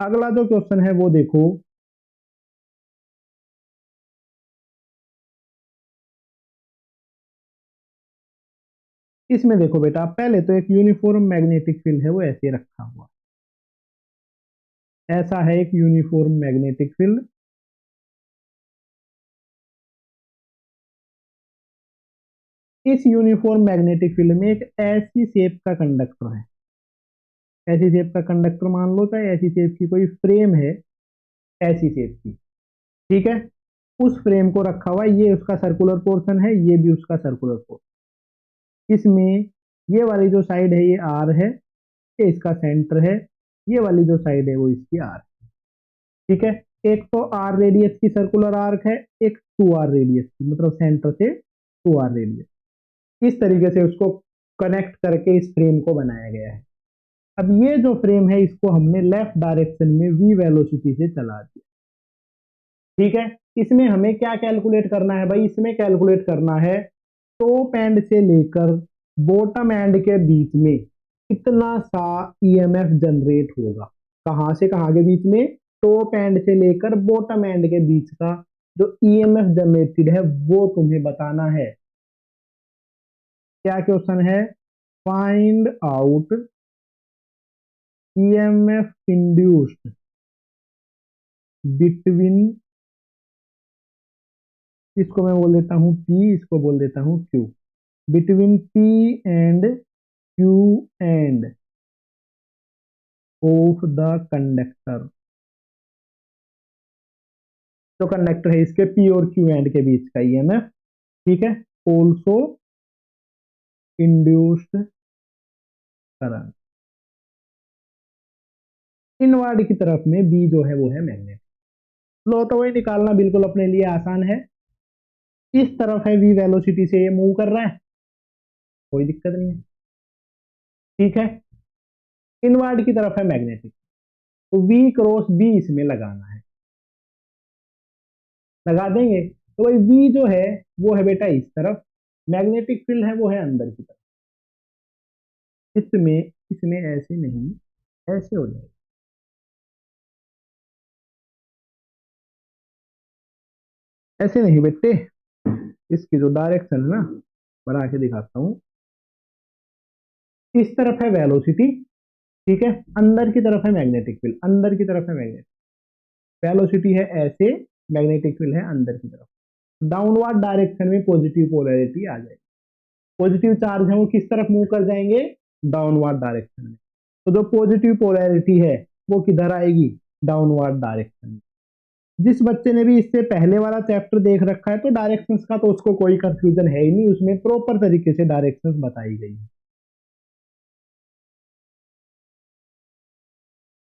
अगला जो क्वेश्चन है वो देखो, इसमें देखो बेटा, पहले तो एक यूनिफॉर्म मैग्नेटिक फील्ड है वो ऐसे रखा हुआ, ऐसा है एक यूनिफॉर्म मैग्नेटिक फील्ड। इस यूनिफॉर्म मैग्नेटिक फील्ड में एक ऐसी शेप का कंडक्टर है, ऐसी शेप का कंडक्टर मान लो, चाहे ऐसी शेप की कोई फ्रेम है, ऐसी शेप की। ठीक है, उस फ्रेम को रखा हुआ है, ये उसका सर्कुलर पोर्शन है, ये भी उसका सर्कुलर पोर्शन। इसमें ये वाली जो साइड है ये आर है, ये इसका सेंटर है, ये वाली जो साइड है वो इसकी आर। ठीक है, एक तो आर रेडियस की सर्कुलर आर्क है, एक 2R रेडियस की, मतलब सेंटर से 2R रेडियस। इस तरीके से उसको कनेक्ट करके इस फ्रेम को बनाया गया है। अब ये जो फ्रेम है इसको हमने लेफ्ट डायरेक्शन में v वेलोसिटी से चला दिया। ठीक है, इसमें हमें क्या कैलकुलेट करना है भाई? इसमें कैलकुलेट करना है टॉप एंड से लेकर बॉटम एंड के बीच में कितना सा ईएमएफ जनरेट होगा। कहां से कहां के बीच में? टॉप एंड से लेकर बॉटम एंड के बीच का जो ईएमएफ जनरेटेड है वो तुम्हें बताना है। क्या क्वेश्चन है? Find out EMF induced between, इसको मैं बोल देता हूं P, इसको बोल देता हूं Q, between P and Q end of the conductor. जो कंडक्टर है इसके P और Q एंड के बीच का ईएमएफ। ठीक है, ऑल्सो इंड्यूस्ड करंट। इनवर्ड की तरफ में B जो है वो है मैग्नेट। लो तो वही निकालना बिल्कुल अपने लिए आसान है। इस तरफ है V वेलोसिटी से ये मूव कर रहा है, कोई दिक्कत नहीं है। ठीक है, इनवर्ड की तरफ है मैग्नेटिक, तो V × B इसमें लगाना है, लगा देंगे। तो भाई V जो है वो है बेटा इस तरफ, मैग्नेटिक फील्ड है वो है अंदर की तरफ। इसमें इसमें ऐसे नहीं, ऐसे हो जाएगा। ऐसे नहीं बेटे, इसकी जो डायरेक्शन है ना, बना के दिखाता हूं। इस तरफ है वेलोसिटी, ठीक है, अंदर की तरफ है मैग्नेटिक फील्ड, अंदर की तरफ है मैग्नेटिक। वेलोसिटी है ऐसे, मैग्नेटिक फील्ड है अंदर की तरफ। डाउनवर्ड डायरेक्शन में पॉजिटिव पोलैरिटी आ जाएगी। पॉजिटिव चार्ज है वो किस तरफ मूव कर जाएंगे, डाउनवर्ड डायरेक्शन में। तो जो पॉजिटिव पोलैरिटी है वो किधर आएगी, डाउनवर्ड डायरेक्शन में। जिस बच्चे ने भी इससे पहले वाला चैप्टर देख रखा है तो डायरेक्शंस का तो उसको कोई कंफ्यूजन है ही नहीं, उसमें प्रॉपर तरीके से डायरेक्शंस बताई गई है।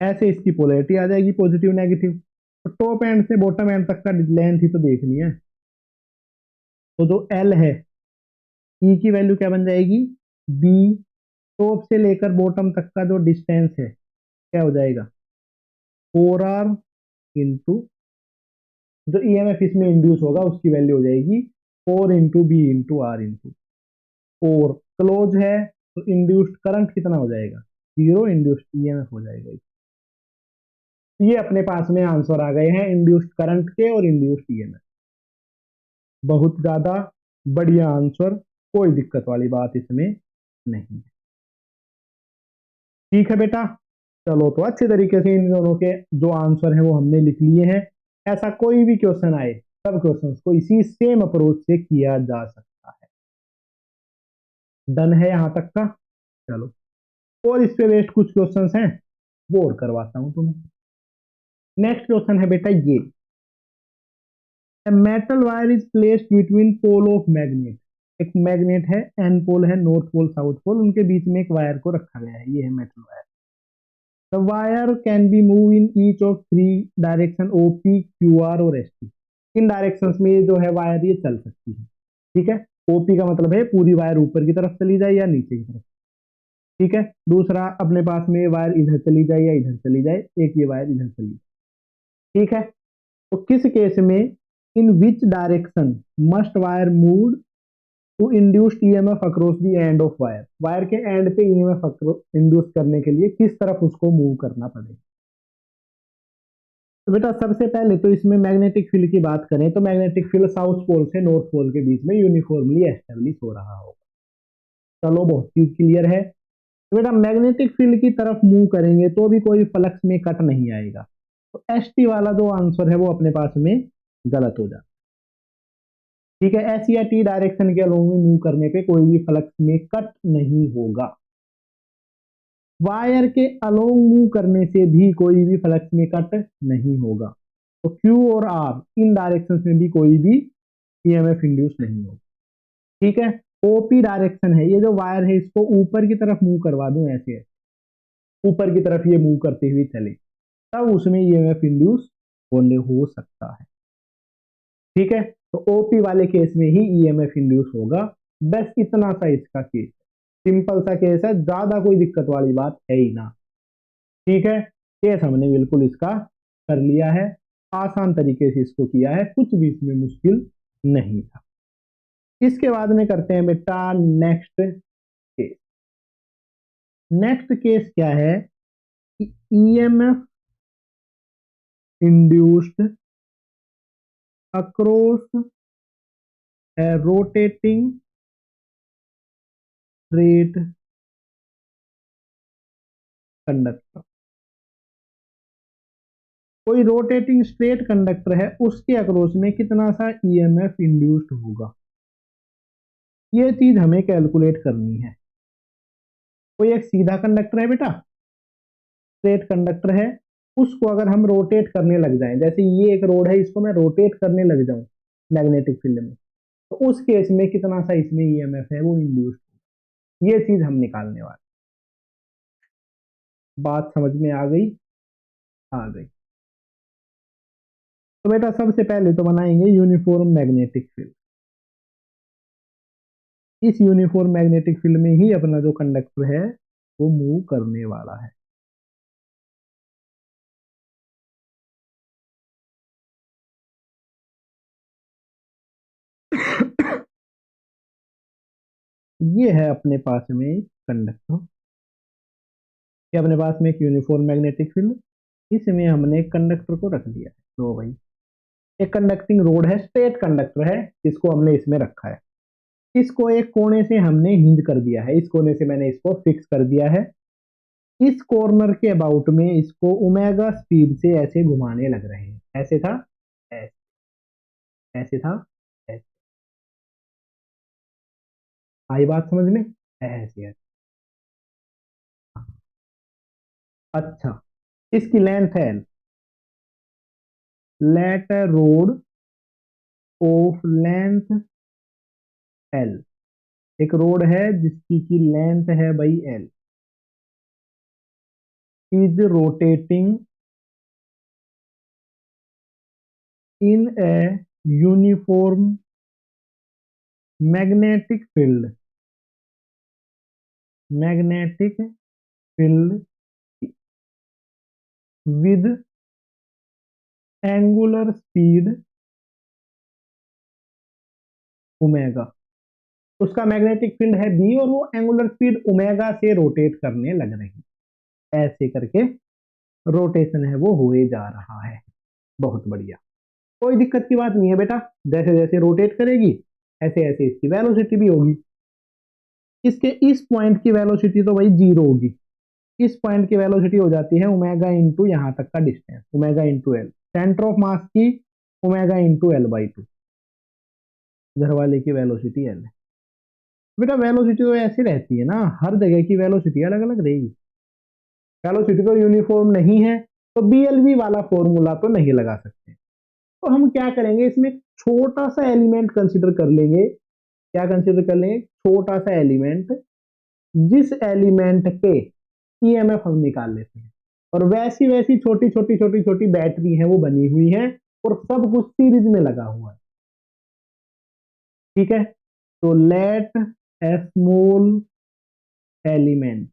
ऐसे इसकी पोलैरिटी आ जाएगी पॉजिटिव नेगेटिव। तो टॉप एंड से बॉटम एंड तक का लेंथ ही तो देखनी है। तो जो एल है, ई की वैल्यू क्या बन जाएगी, बी। टॉप से लेकर बॉटम तक का जो डिस्टेंस है क्या हो जाएगा, 4r इंटू जो ईएमएफ इसमें इंड्यूस होगा उसकी वैल्यू हो जाएगी 4 into B into r into 4। Close है तो इंड्यूस्ड करंट कितना हो जाएगा, 0। इंड्यूस्ड ईएमएफ हो जाएगा। ये अपने पास में आंसर आ गए हैं इंड्यूस्ड करंट के और इंड्यूस्ड ईएमएफ। बहुत ज्यादा बढ़िया आंसर, कोई दिक्कत वाली बात इसमें नहीं है। ठीक है बेटा, चलो तो अच्छे तरीके से इन दोनों के जो आंसर है वो हमने लिख लिए हैं। ऐसा कोई भी क्वेश्चन आए, सब क्वेश्चंस को इसी सेम अप्रोच से किया जा सकता है। डन है यहां तक का। चलो, और इस पे बेस्ड कुछ क्वेश्चंस हैं वो और करवाता हूं तुम्हें। नेक्स्ट क्वेश्चन है बेटा ये, A metal wire is placed between pole of magnet। एक मैग्नेट है, एन पोल है, नॉर्थ पोल साउथ पोल, उनके बीच में एक वायर को रखा गया है, ये है metal wire. The wire can be move in each of 3 direction, OP, Q R और एस टी। इन डायरेक्शंस में ये जो है वायर ये चल सकती है। ठीक है, ओपी का मतलब है पूरी वायर ऊपर की तरफ चली जाए या नीचे की तरफ। ठीक है, दूसरा अपने पास में वायर इधर चली जाए या इधर चली जाए, एक ये वायर इधर चली जाए। ठीक है, तो किस केस में, in which direction must wire move to induced EMF across the end of wire. Wire के एंड पे ईएमएफ इंड्यूस करने के लिए किस तरफ उसको मूव करना पड़ेगा। तो बेटा सबसे पहले तो इसमें मैग्नेटिक फील्ड की बात करें तो मैग्नेटिक फील्ड साउथ पोल से नॉर्थ पोल के बीच में यूनिफॉर्मली एस्टेब्लिश हो रहा होगा। चलो बहुत चीज क्लियर है। तो बेटा मैग्नेटिक फील्ड की तरफ मूव करेंगे तो भी कोई फ्लक्स में कट नहीं आएगा, तो एस टी वाला जो आंसर है वो अपने पास में गलत हो जाता है। ठीक है, एस या टी डायरेक्शन के अलोंग में मूव करने पे कोई भी फ्लक्स में कट नहीं होगा। वायर के अलोंग मूव करने से भी कोई भी फ्लक्स में कट नहीं होगा। तो क्यू और आर इन डायरेक्शंस में भी कोई भी ईएमएफ इंड्यूस नहीं होगा। ठीक है, ओपी डायरेक्शन है, ये जो वायर है इसको ऊपर की तरफ मूव करवा दूं, ऐसे ऊपर की तरफ ये मूव करते हुए चले, तब उसमें ईएमएफ इंड्यूस होने हो सकता है। ठीक है, तो ओपी वाले केस में ही ईएमएफ इंड्यूस होगा। बस इतना सा इसका केस, सिंपल सा केस है, ज्यादा कोई दिक्कत वाली बात है ही ना। ठीक है, केस हमने बिल्कुल इसका कर लिया है, आसान तरीके से इसको किया है, कुछ भी इसमें मुश्किल नहीं था। इसके बाद में करते हैं बेटा नेक्स्ट केस। नेक्स्ट केस क्या है, EMF induced across a rotating straight conductor. कोई रोटेटिंग स्ट्रेट कंडक्टर है, उसके अक्रॉस में कितना सा ईएमएफ इंड्यूस्ड होगा, ये चीज हमें कैलकुलेट करनी है। कोई एक सीधा कंडक्टर है बेटा, स्ट्रेट कंडक्टर है, उसको अगर हम रोटेट करने लग जाएं, जैसे ये एक रोड है, इसको मैं रोटेट करने लग जाऊं मैग्नेटिक फील्ड में, तो उस केस में कितना सा इसमें ईएमएफ है वो इंड्यूस्ड होगा, ये चीज हम निकालने वाले। बात समझ में आ गई, आ गई। तो बेटा सबसे पहले तो बनाएंगे यूनिफॉर्म मैग्नेटिक फील्ड। इस यूनिफॉर्म मैग्नेटिक फील्ड में ही अपना जो कंडक्टर है वो मूव करने वाला है। ये है अपने पास में कंडक्टर, ये अपने पास में एक यूनिफॉर्म मैग्नेटिक फील्ड, इसमें हमने कंडक्टर को रख दिया है। तो भाई एक कंडक्टिंग रोड है, स्ट्रेट कंडक्टर है, इसको हमने इसमें रखा है। इसको एक कोने से हमने हिंज कर दिया है, इस कोने से मैंने इसको फिक्स कर दिया है। इस कॉर्नर के अबाउट में इसको ओमेगा स्पीड से ऐसे घुमाने लग रहे हैं। ऐसे था, ऐसे, ऐसे था, ऐसे। आई बात समझ में? ऐसे ऐसे। अच्छा, इसकी लेंथ है L। Let a rod of length L। एक रोड है जिसकी की लेंथ है भाई L, is rotating in a uniform magnetic field, magnetic field with angular speed omega. उसका मैग्नेटिक फील्ड है बी और वो एंगुलर स्पीड ओमेगा से रोटेट करने लग रही है। ऐसे करके रोटेशन है वो हुए जा रहा है। बहुत बढ़िया, कोई दिक्कत की बात नहीं है बेटा। जैसे जैसे रोटेट करेगी ऐसे ऐसे इसकी वेलोसिटी भी होगी। इसके इस पॉइंट की वेलोसिटी तो भाई जीरो होगी। इस पॉइंट की वेलोसिटी हो जाती है ओमेगा इंटू यहाँ तक का distance, omega into L. Centre of mass की omega into L by two. घर वाले की वेलोसिटी एल है। बेटा वेलोसिटी तो ऐसी रहती है ना, हर जगह की वेलोसिटी अलग अलग रहेगी। वेलोसिटी तो यूनिफॉर्म नहीं है, तो बीएलवी वाला फॉर्मूला तो नहीं लगा सकते। तो हम क्या करेंगे, इसमें छोटा सा एलिमेंट कंसिडर कर लेंगे। क्या कंसिडर कर लेंगे? छोटा सा एलिमेंट, जिस एलिमेंट पे ईएमएफ हम निकाल लेते हैं। और वैसी वैसी छोटी छोटी छोटी छोटी बैटरी है वो बनी हुई है, और सब कुछ सीरीज में लगा हुआ है। ठीक है, तो let a small element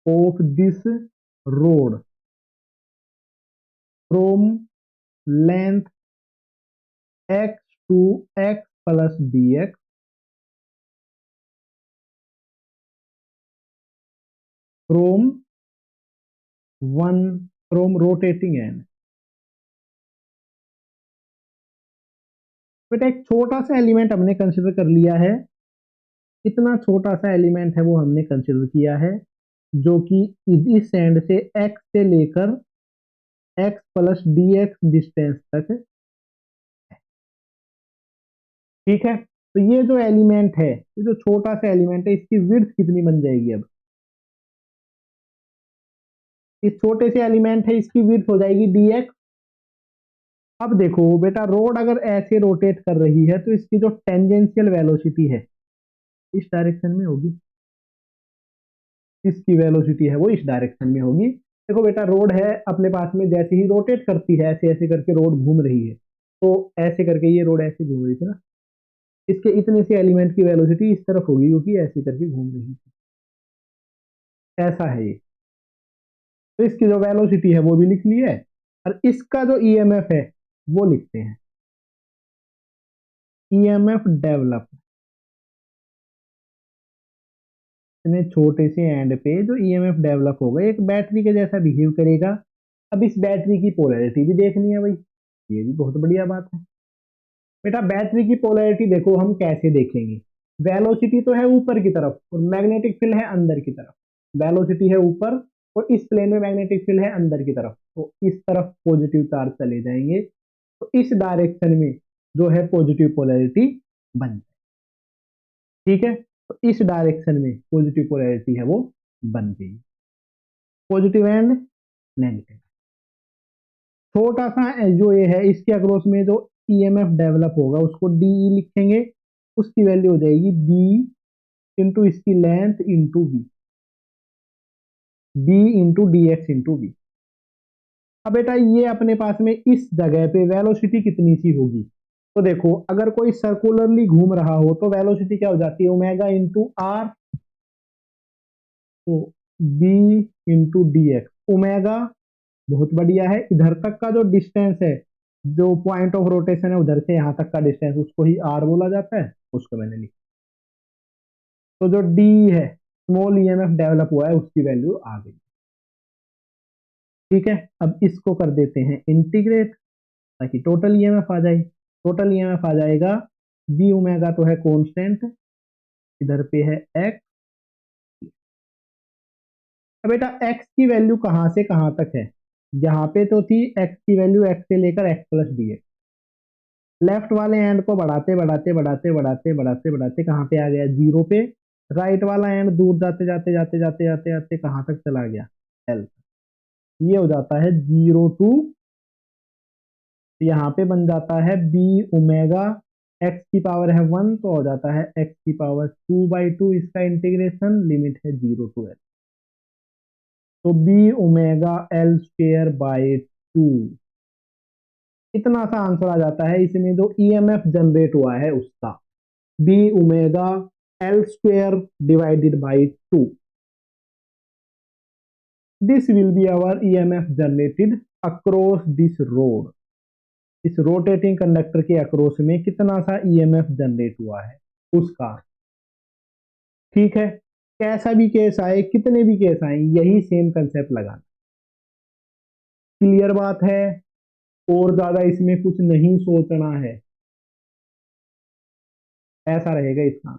of this rod from length x to x plus dx from one from rotating end. बेटा एक छोटा सा एलिमेंट हमने कंसिडर कर लिया है। इतना छोटा सा एलिमेंट है वो हमने कंसिडर किया है, जो कि इस एंड से x से लेकर x प्लस dx डिस्टेंस तक है। ठीक है, तो ये जो एलिमेंट है, ये जो छोटा सा एलिमेंट है, इसकी विड्थ कितनी बन जाएगी? अब इस छोटे से एलिमेंट है, इसकी विड्थ हो जाएगी dx। अब देखो बेटा, रोड अगर ऐसे रोटेट कर रही है तो इसकी जो टेंजेंशियल वेलोसिटी है इस डायरेक्शन में होगी, इसकी वेलोसिटी है वो इस डायरेक्शन में होगी। देखो बेटा, रोड है अपने पास में, जैसे ही रोटेट करती है ऐसे ऐसे करके रोड घूम रही है, तो ऐसे करके ये रोड ऐसे घूम रही थी ना, इसके इतने से एलिमेंट की वेलोसिटी इस तरफ होगी क्योंकि ऐसे करके घूम रही थी। ऐसा है ये। तो इसकी जो वेलोसिटी है वो भी लिख ली है, और इसका जो ईएमएफ है वो लिखते हैं। ईएमएफ डेवलप, इतने छोटे से एंड पे जो ईएमएफ डेवलप होगा एक बैटरी के जैसा बिहेव करेगा। अब इस बैटरी की पोलैरिटी भी देखनी है भाई, ये भी बहुत बढ़िया बात है। बेटा बैटरी की पोलैरिटी देखो हम कैसे देखेंगे। वेलोसिटी तो है ऊपर की तरफ और मैग्नेटिक फील्ड है अंदर की तरफ। वेलोसिटी है ऊपर और इस प्लेन में मैग्नेटिक फील्ड है अंदर की तरफ, तो इस तरफ पॉजिटिव चार्ज चले जाएंगे, तो इस डायरेक्शन में जो है पॉजिटिव पोलैरिटी बन जाए। ठीक है, तो इस डायरेक्शन में पॉजिटिव पोलैरिटी है वो बन गई, पॉजिटिव एंड नेगेटिव। छोटा सा जो ये है, इसके अक्रॉस में जो ईएमएफ डेवलप होगा उसको डीई लिखेंगे। उसकी वैल्यू हो जाएगी बी इंटू इसकी length into B, B into d x into B. अब बेटा ये अपने पास में इस जगह पे वेलोसिटी कितनी सी होगी? तो देखो अगर कोई सर्कुलरली घूम रहा हो तो वेलोसिटी क्या हो जाती है? ओमेगा इंटू आर, तो B into d x. Omega बहुत बढ़िया है, इधर तक का जो डिस्टेंस है, जो पॉइंट ऑफ रोटेशन है उधर से यहाँ तक का डिस्टेंस, उसको ही आर बोला जाता है, उसको मैंने लिखा। तो जो डी है, स्मॉल ईएमएफ डेवलप हुआ है, उसकी वैल्यू आ गई। ठीक है, अब इसको कर देते हैं इंटीग्रेट ताकि टोटल ईएमएफ आ जाए। टोटल ईएमएफ आ जाएगा बी ओमेगा तो है कांस्टेंट, इधर पे है एक्स, अब बेटा x की वैल्यू कहाँ से कहाँ तक है? यहाँ पे तो थी x की वैल्यू x से लेकर x प्लस डी है। लेफ्ट वाले एंड को बढ़ाते बढ़ाते बढ़ाते बढ़ाते बढ़ाते बढ़ाते कहाँ पे आ गया? जीरो पे। राइट वाला एंड दूर जाते जाते जाते जाते जाते जाते कहाँ तक चला गया? एल। ये हो जाता है जीरो टू, यहाँ पे बन जाता है बी ओमेगा, एक्स की पावर है वन तो हो जाता है एक्स की पावर टू बाई टू, इसका इंटीग्रेशन लिमिट है जीरो टू एल। तो B omega L square by two, इतना सा आंसर आ जाता है इसमें जो ईएमएफ जनरेट हुआ है उसका। B omega L square divided by two, this will be our EMF generated across this rod. इस रोटेटिंग कंडक्टर के अक्रॉस में कितना सा ईएमएफ जनरेट हुआ है उसका। ठीक है, कैसा भी केस आए, कितने भी केस आए, यही सेम कंसेप्ट लगाना। क्लियर बात है? और ज्यादा इसमें कुछ नहीं सोचना है, ऐसा रहेगा इसका।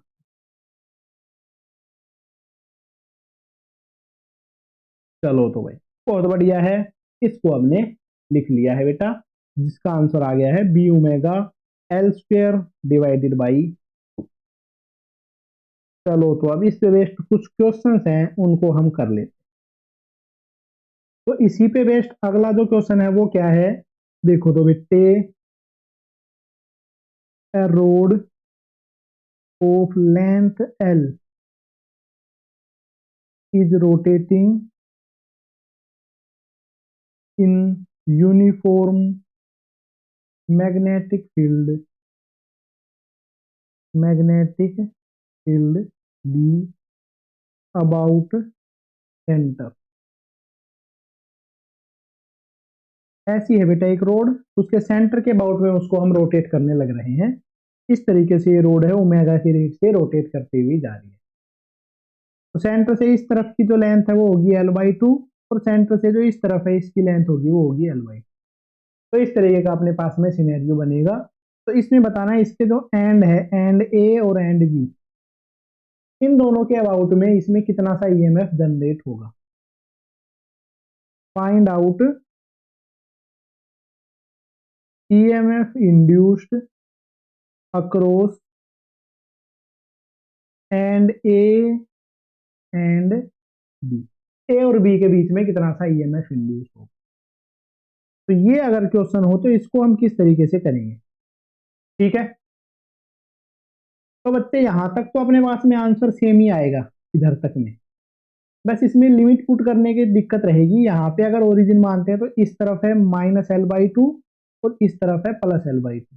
चलो तो भाई बहुत बढ़िया है, इसको हमने लिख लिया है बेटा, जिसका आंसर आ गया है B omega L square divided by. चलो तो अब इस पे बेस्ड कुछ क्वेश्चंस हैं, उनको हम कर लेते हैं। तो इसी पे बेस्ड अगला जो क्वेश्चन है वो क्या है? देखो तो बेटे, a rod of length L is rotating in uniform magnetic field B about center। ऐसी है बेटा एक रोड, उसके सेंटर के अबाउट में उसको हम रोटेट करने लग रहे हैं। इस तरीके से ये रोड है ओमेगा की रेट से रोटेट करते हुए जा रही है। तो सेंटर से इस तरफ की जो लेंथ है वो होगी एल बाई टू, और सेंटर से जो इस तरफ है इसकी लेंथ होगी वो होगी एल बाई। तो इस तरीके का अपने पास में सिनेरियो बनेगा। तो इसमें बताना है इसके जो एंड है, एंड ए और एंड बी, इन दोनों के अबाउट में इसमें कितना सा ईएमएफ जनरेट होगा। Find out EMF induced across end A and B, A और बी के बीच में कितना सा ईएमएफ इंड्यूस होगा। तो ये अगर क्वेश्चन हो तो इसको हम किस तरीके से करेंगे? ठीक है, तो बच्चे यहां तक तो अपने पास में आंसर सेम ही आएगा इधर तक में, बस इसमें लिमिट पुट करने की दिक्कत रहेगी। यहाँ पे अगर ओरिजिन मानते हैं तो इस तरफ है माइनस एल बाई टू और इस तरफ है प्लस एल बाई टू।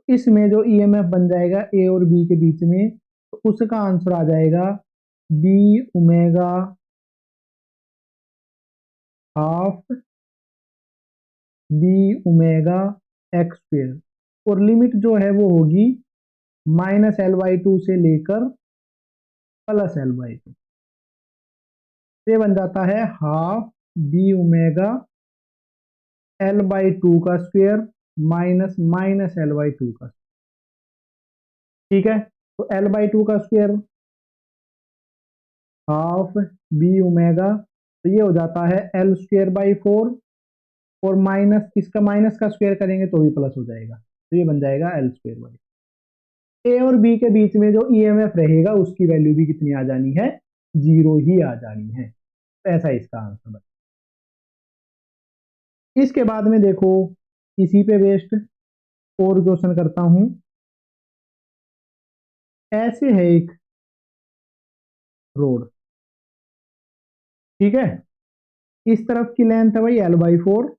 इसमें जो ईएमएफ बन जाएगा ए और बी के बीच में, तो उसका आंसर आ जाएगा B omega half B omega x square, और लिमिट जो है वो होगी माइनस एल बाई टू से लेकर प्लस एल बाई टू। ये बन जाता है half B omega L by two का square minus minus L by two का। ठीक है, तो एल बाई टू का स्क्वेयर हाफ बी ओमेगा, तो ये हो जाता है एल स्क्वेयर बाई फोर, और माइनस इसका माइनस का स्क्वायर करेंगे तो भी प्लस हो जाएगा, तो ये बन जाएगा एल स्क्वायर बाई। ए और बी के बीच में जो ईएमएफ रहेगा उसकी वैल्यू भी कितनी आ जानी है? जीरो ही आ जानी है। तो ऐसा इसका आंसर बन। इसके बाद में देखो, इसी पे बेस्ड और क्वेश्चन करता हूं। ऐसे है एक रोड, ठीक है, इस तरफ की लेंथ है भाई एल बाई फोर,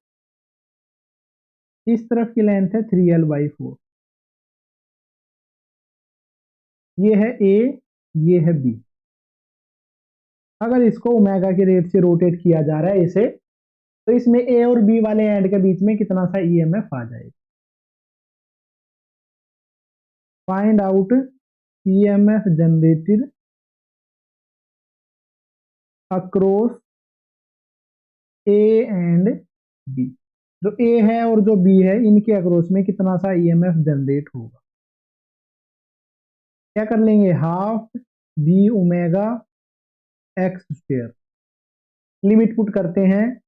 इस तरफ की लेंथ है थ्री एल बाई फोर। ये है ए, ये है बी। अगर इसको ओमेगा के रेट से रोटेट किया जा रहा है इसे, तो इसमें ए और बी वाले एंड के बीच में कितना सा ईएमएफ आ जाएगा। Find out EMF generated across A and B. जो ए है और जो बी है इनके अक्रॉस में कितना सा ईएमएफ जनरेट होगा। क्या कर लेंगे? Half B omega x square limit put करते हैं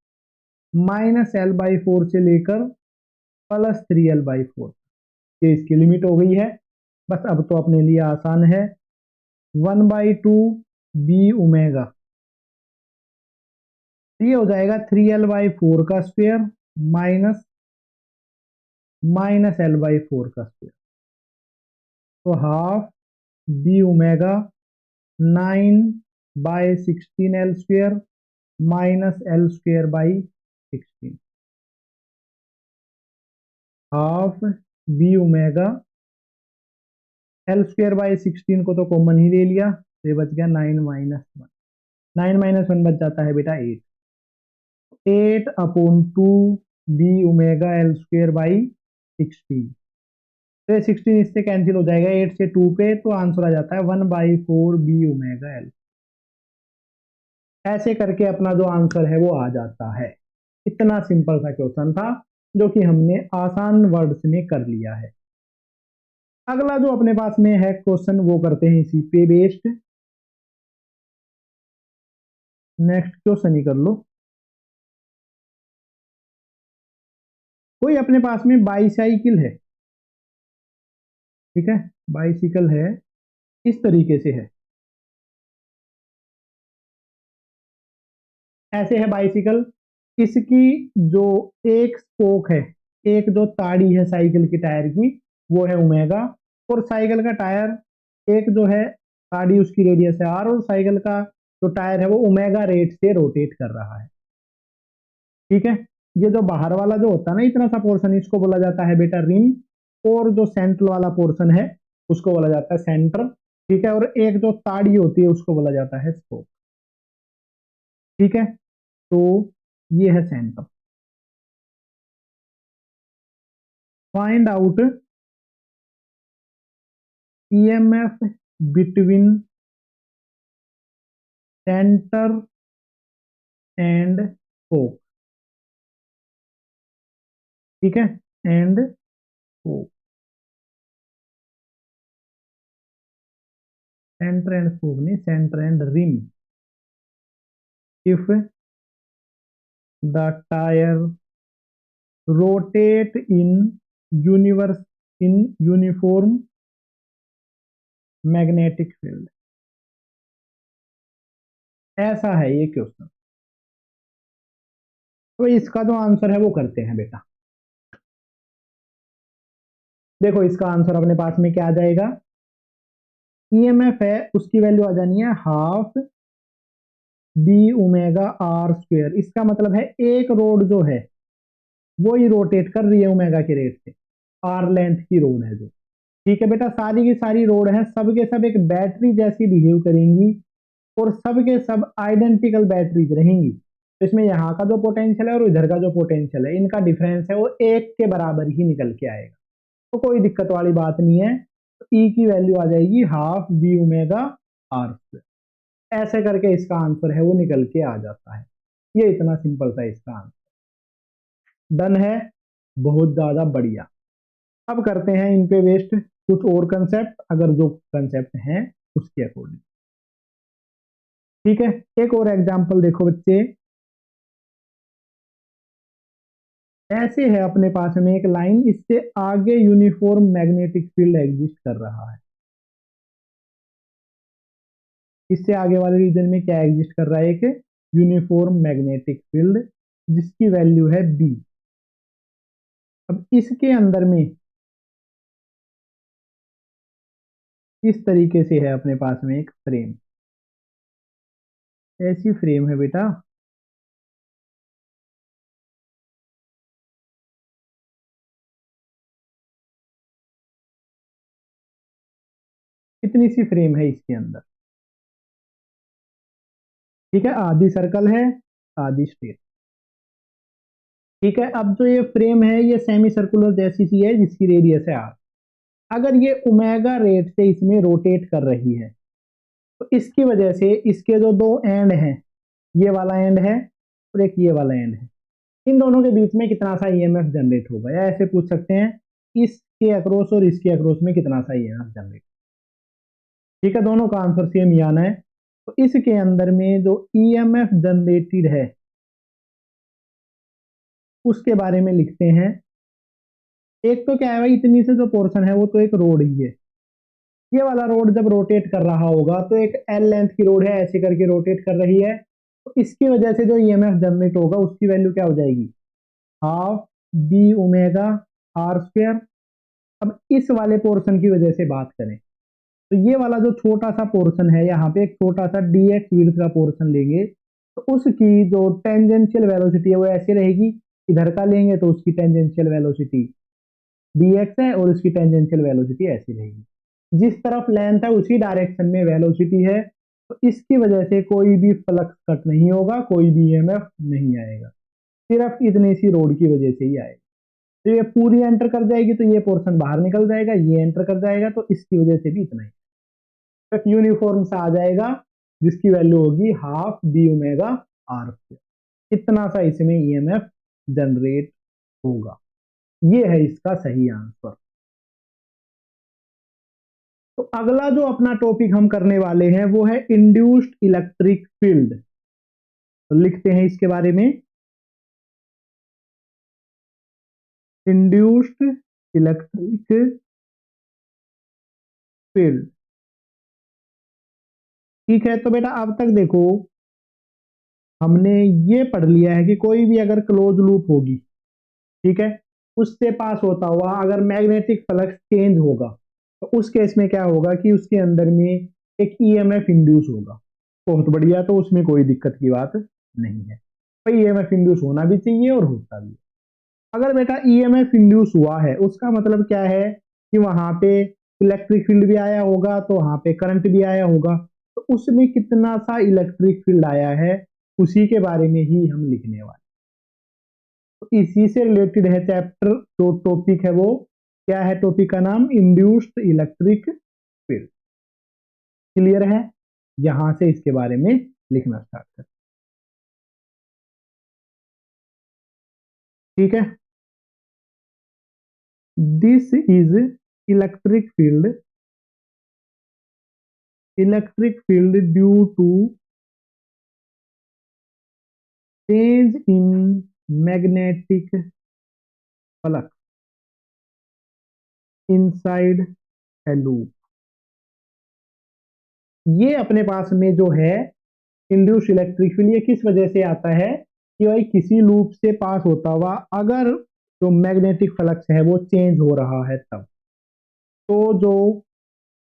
-L/4 से लेकर +3L/4, ये इसकी लिमिट हो गई है। बस अब तो अपने लिए आसान है, 1/2 बी ओमेगा, ये हो जाएगा 3L/4 का स्क्वायर माइनस L/4 का स्क्वायर, तो half B omega 9/16L² minus L²/16, half B omega L²/16 को तो कॉमन ही ले लिया, तो ये बच गया 9 - 1, 9 - 1 बच जाता है बेटा 8, 8/2 बी ओमेगा L²/16, तो 16 इससे कैंसिल हो जाएगा 8 से 2 पे, तो आंसर आ जाता है 1/4 बी ओमेगा एल। ऐसे करके अपना जो आंसर है वो आ जाता है। इतना सिंपल सा क्वेश्चन था जो कि हमने आसान वर्ड्स में कर लिया है। अगला जो अपने पास में है क्वेश्चन वो करते हैं इसी पे बेस्ड। नेक्स्ट क्वेश्चन ही कर लो। कोई अपने पास में बाईसाइकिल है, ठीक है, बाइसिकल है, इस तरीके से है, ऐसे है बाइसिकल, इसकी जो एक स्पोक है, एक जो ताड़ी है साइकिल की टायर की, वो है ओमेगा, और साइकिल का टायर एक जो है ताड़ी उसकी रेडियस है आर, और साइकिल का जो टायर है वो ओमेगा रेट से रोटेट कर रहा है, ठीक है। ये जो बाहर वाला जो होता है ना इतना सा पोर्शन, इसको बोला जाता है बेटा रिम, और जो सेंट्रल वाला पोर्शन है उसको बोला जाता है सेंटर, ठीक है, और एक जो ताड़ी होती है उसको बोला जाता है स्पोक, ठीक है। तो ये है centre. Find out EMF between centre and spoke, ठीक है, and spoke, centre and spoke नहीं, centre and rim, if the tyre rotate in uniform magnetic field, ऐसा है ये क्वेश्चन। तो इसका जो आंसर है वो करते हैं बेटा। देखो इसका आंसर अपने पास में क्या आ जाएगा, ईएमएफ है उसकी वैल्यू आ जानी है half B omega r square, इसका मतलब है एक रोड जो है वो ही रोटेट कर रही है ओमेगा के रेट से, आर लेंथ की रोड है जो, ठीक है बेटा। सारी की सारी रोड है, सब के सब एक बैटरी जैसी बिहेव करेंगी, और सब के सब आइडेंटिकल बैटरीज रहेंगी, तो इसमें यहाँ का जो पोटेंशियल है और इधर का जो पोटेंशियल है, इनका डिफरेंस है वो एक के बराबर ही निकल के आएगा, तो कोई दिक्कत वाली बात नहीं है। तो ई की वैल्यू आ जाएगी half B omega r square, ऐसे करके इसका आंसर है वो निकल के आ जाता है। ये इतना सिंपल था इसका आंसर, डन है, बहुत ज्यादा बढ़िया। अब करते हैं इन पे बेस्ड कुछ और कंसेप्ट, अगर जो कंसेप्ट हैं उसके अकॉर्डिंग, ठीक है। एक और एग्जांपल देखो बच्चे, ऐसे है अपने पास में एक लाइन, इससे आगे यूनिफॉर्म मैग्नेटिक फील्ड एग्जिस्ट कर रहा है, इससे आगे वाले रीजन में क्या एग्जिस्ट कर रहा है, एक यूनिफॉर्म मैग्नेटिक फील्ड जिसकी वैल्यू है बी। अब इसके अंदर में इस तरीके से है अपने पास में एक फ्रेम, ऐसी फ्रेम है बेटा, कितनी सी फ्रेम है इसके अंदर, ठीक है, आधी सर्कल है आधी स्ट्रेट, ठीक है। अब जो ये फ्रेम है ये सेमी सर्कुलर जैसी सी है जिसकी रेडियस है आर, अगर ये ओमेगा रेट से इसमें रोटेट कर रही है, तो इसकी वजह से इसके जो दो एंड हैं, ये वाला एंड है और एक ये वाला एंड है, इन दोनों के बीच में कितना सा ईएमएफ जनरेट होगा, या ऐसे पूछ सकते हैं इसके अक्रॉस और इसके अक्रॉस में कितना सा ईएमएफ जनरेट, ठीक है। दोनों का आंसर सेम ही आना है, तो इसके अंदर में जो ईएमएफ जनरेटेड है उसके बारे में लिखते हैं। एक तो क्या है भाई, इतनी से जो पोर्शन है वो तो एक रोड ही है। ये वाला रोड जब रोटेट कर रहा होगा तो एक एल लेंथ की रोड है, ऐसे करके रोटेट कर रही है, तो इसकी वजह से जो ईएमएफ जनरेट होगा उसकी वैल्यू क्या हो जाएगी, half B omega r square. अब इस वाले पोर्शन की वजह से बात करें तो ये वाला जो छोटा सा पोर्शन है, यहाँ पे एक छोटा सा dx विड्थ का पोर्शन लेंगे तो उसकी जो टेंजेंशियल वेलोसिटी है वो ऐसे रहेगी। इधर का लेंगे तो उसकी टेंजेंशियल वेलोसिटी dx है और उसकी टेंजेंशियल वेलोसिटी ऐसी रहेगी। जिस तरफ लेंथ है उसी डायरेक्शन में वेलोसिटी है, तो इसकी वजह से कोई भी फ्लक्स कट नहीं होगा, कोई भी ईएमएफ नहीं आएगा, सिर्फ इतनी सी रोड की वजह से ही आएगा। तो ये पूरी एंटर कर जाएगी तो ये पोर्शन बाहर निकल जाएगा, ये एंटर कर जाएगा तो इसकी वजह से भी इतना ही तक यूनिफॉर्म सा आ जाएगा, जिसकी वैल्यू होगी half B omega r square. इतना सा इसमें ईएमएफ जनरेट होगा। ये है इसका सही आंसर। तो अगला जो अपना टॉपिक हम करने वाले हैं वो है इंड्यूस्ड इलेक्ट्रिक फील्ड। तो लिखते हैं इसके बारे में, इंड्यूस्ड इलेक्ट्रिक फील्ड। ठीक है, तो बेटा अब तक देखो हमने ये पढ़ लिया है कि कोई भी अगर क्लोज लूप होगी, ठीक है, उससे पास होता हुआ अगर मैग्नेटिक फ्लक्स चेंज होगा तो उस केस में क्या होगा कि उसके अंदर में एक ईएमएफ इंड्यूस होगा। बहुत बढ़िया, तो उसमें कोई दिक्कत की बात नहीं है भाई, ईएमएफ इंड्यूस होना भी चाहिए और होता भी है। अगर बेटा ईएमएफ इंड्यूस हुआ है उसका मतलब क्या है कि वहां पे इलेक्ट्रिक फील्ड भी आया होगा, तो वहां पे करंट भी आया होगा, तो उसमें कितना सा इलेक्ट्रिक फील्ड आया है उसी के बारे में ही हम लिखने वाले। तो इसी से रिलेटेड है चैप्टर, जो टॉपिक है वो क्या है, टॉपिक का नाम इंड्यूस्ड इलेक्ट्रिक फील्ड। क्लियर है? यहां से इसके बारे में लिखना स्टार्ट कर। ठीक है, this is electric field, electric field due to change in magnetic flux inside a loop. ये अपने पास में जो है इंड्यूस इलेक्ट्रिक फील्ड, ये किस वजह से आता है कि भाई किसी लूप से पास होता हुआ अगर जो मैग्नेटिक फ्लक्स है वो चेंज हो रहा है तब, तो जो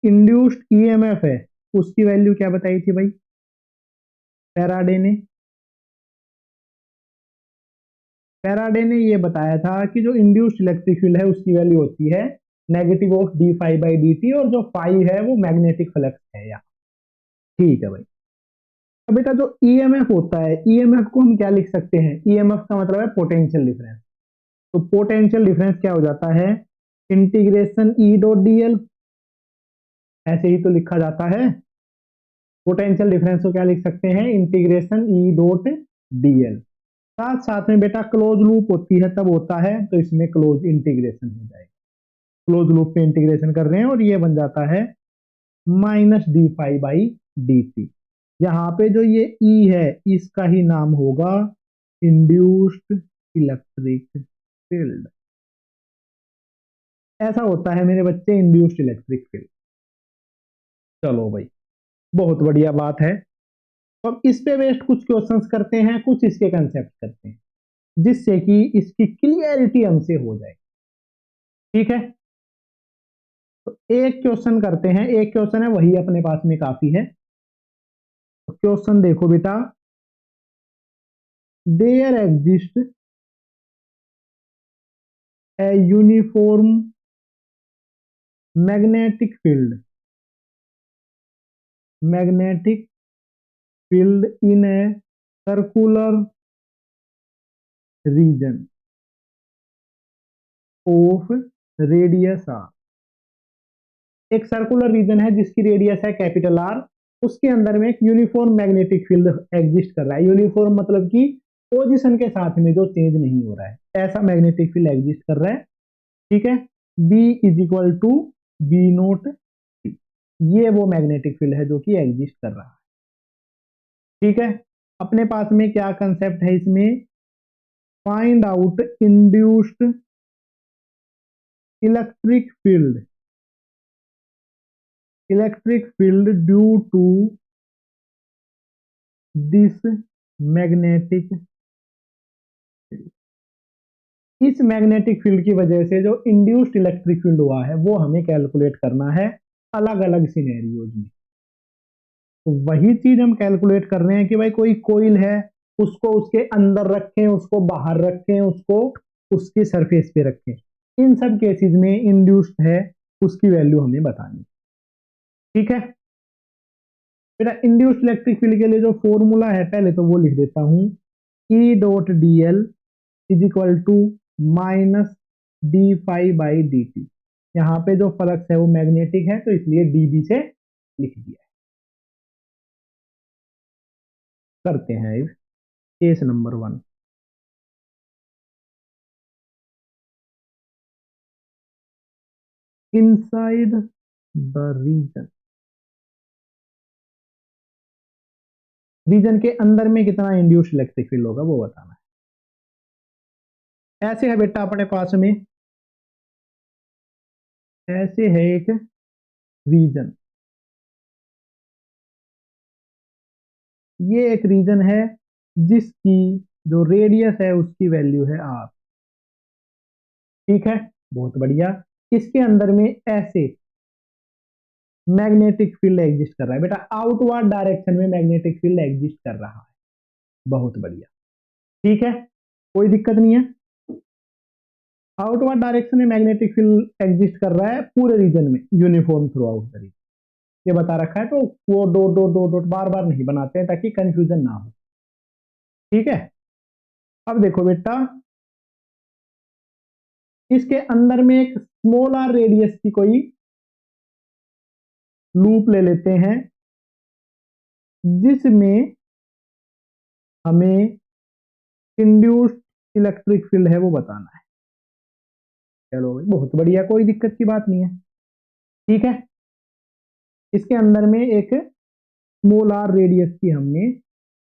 इंड्यूस्ड ईएमएफ है उसकी वैल्यू क्या बताई थी भाई फैराडे ने? फैराडे ने ये बताया था कि जो इंड्यूस्ड इलेक्ट्रिक फील्ड है उसकी वैल्यू होती है negative of d phi by d t, और जो फाई है वो मैग्नेटिक फ्लक्स है यहाँ। ठीक है भाई। अब बेटा जो ईएमएफ होता है, ईएमएफ को हम क्या लिख सकते हैं, ईएमएफ का मतलब है पोटेंशियल डिफरेंस। तो पोटेंशियल डिफरेंस क्या हो जाता है, इंटीग्रेशन ई डॉट डीएल, ऐसे ही तो लिखा जाता है। पोटेंशियल डिफरेंस को क्या लिख सकते हैं, इंटीग्रेशन ई डॉट डीएल। साथ साथ में बेटा क्लोज लूप होती है तब होता है, तो इसमें क्लोज इंटीग्रेशन हो जाएगा। क्लोज लूप पे इंटीग्रेशन कर रहे हैं और ये बन जाता है minus d phi by d t. यहाँ पे जो ये ई है इसका ही नाम होगा इंड्यूस्ड इलेक्ट्रिक फील्ड। ऐसा होता है मेरे बच्चे इंड्यूस्ड इलेक्ट्रिक फील्ड। चलो भाई, बहुत बढ़िया बात है। तो अब इस पे बेस्ड कुछ क्वेश्चंस करते हैं, कुछ इसके कंसेप्ट करते हैं, जिससे कि इसकी क्लियरिटी हमसे हो जाए। ठीक है, तो एक क्वेश्चन करते हैं, एक क्वेश्चन है वही अपने पास में काफी है। तो क्वेश्चन देखो बेटा, there exist a uniform magnetic field, magnetic field in a circular region of radius R. एक सर्कुलर रीजन है जिसकी रेडियस है कैपिटल आर, उसके अंदर में एक यूनिफॉर्म मैग्नेटिक फील्ड एग्जिस्ट कर रहा है। यूनिफॉर्म मतलब कि पोजीशन के साथ में जो चेंज नहीं हो रहा है, ऐसा मैग्नेटिक फील्ड एग्जिस्ट कर रहा है। ठीक है, B is equal to B naught, ये वो मैग्नेटिक फील्ड है जो कि एग्जिस्ट कर रहा है। ठीक है, अपने पास में क्या कंसेप्ट है इसमें, find out induced electric field, electric field due to this magnetic, इस मैग्नेटिक फील्ड की वजह से जो इंड्यूस्ड इलेक्ट्रिक फील्ड हुआ है वो हमें कैलकुलेट करना है अलग अलग सिनेरियोज में। तो वही चीज हम कैलकुलेट कर रहे हैं कि भाई कोई कोइल है, उसको उसके अंदर रखें, उसको बाहर रखें, उसको उसकी सरफेस पे रखें, इन सब केसेस में इंड्यूस्ड है उसकी वैल्यू हमें बतानी। ठीक है बेटा, इंड्यूस्ड इलेक्ट्रिक फील्ड के लिए जो फॉर्मूला है पहले तो वो लिख देता हूं, E dot d l is equal to minus d phi by d t. यहाँ पे जो फ्लक्स है वो मैग्नेटिक है तो इसलिए डीबी से लिख दिया है। करते हैं case number 1। Inside the region, region के अंदर में कितना इंड्यूस्ड इलेक्ट्रिक फील्ड होगा वो बताना है। ऐसे है बेटा अपने पास में, ऐसे है एक रीजन, ये एक रीजन है जिसकी जो रेडियस है उसकी वैल्यू है आर। ठीक है, बहुत बढ़िया। इसके अंदर में ऐसे मैग्नेटिक फील्ड एग्जिस्ट कर रहा है बेटा, आउटवर्ड डायरेक्शन में मैग्नेटिक फील्ड एग्जिस्ट कर रहा है। बहुत बढ़िया, ठीक है, कोई दिक्कत नहीं है। आउटवर्ड डायरेक्शन में मैग्नेटिक फील्ड एग्जिस्ट कर रहा है पूरे रीजन में, uniform throughout the region, ये बता रखा है। तो वो डॉट डॉट डॉट डॉट बार बार नहीं बनाते हैं ताकि कंफ्यूजन ना हो। ठीक है, अब देखो बेटा, इसके अंदर में एक स्मॉल आर रेडियस की कोई लूप ले लेते हैं जिसमें हमें इंड्यूस्ड इलेक्ट्रिक फील्ड है वो बताना है। चलो भाई बहुत बढ़िया, कोई दिक्कत की बात नहीं है। ठीक है, इसके अंदर में एक स्मॉल आर रेडियस की हमने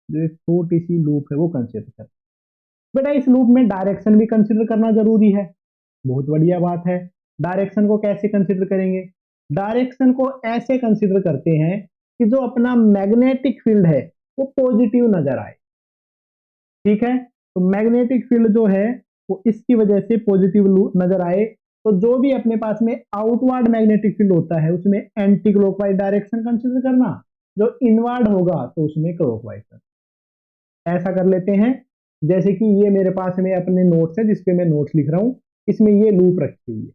जो एक छोटी सी लूप है वो कंसिडर कर, बेटा इस लूप में डायरेक्शन भी कंसिडर करना जरूरी है। बहुत बढ़िया बात है। डायरेक्शन को कैसे कंसिडर करेंगे, डायरेक्शन को ऐसे कंसिडर करते हैं कि जो अपना मैग्नेटिक फील्ड है वो पॉजिटिव नजर आए। ठीक है, तो मैग्नेटिक फील्ड जो है वो इसकी वजह से पॉजिटिव नजर आए, तो जो भी अपने पास में आउटवर्ड मैग्नेटिक फील्ड होता है उसमें एंटी क्लॉकवाइज डायरेक्शन कंसिडर करना, जो इनवर्ड होगा तो उसमें क्लॉकवाइज करना। ऐसा कर लेते हैं, जैसे कि ये मेरे पास में अपने नोट्स है जिसपे मैं नोट्स लिख रहा हूं, इसमें ये लूप रखी हुई है।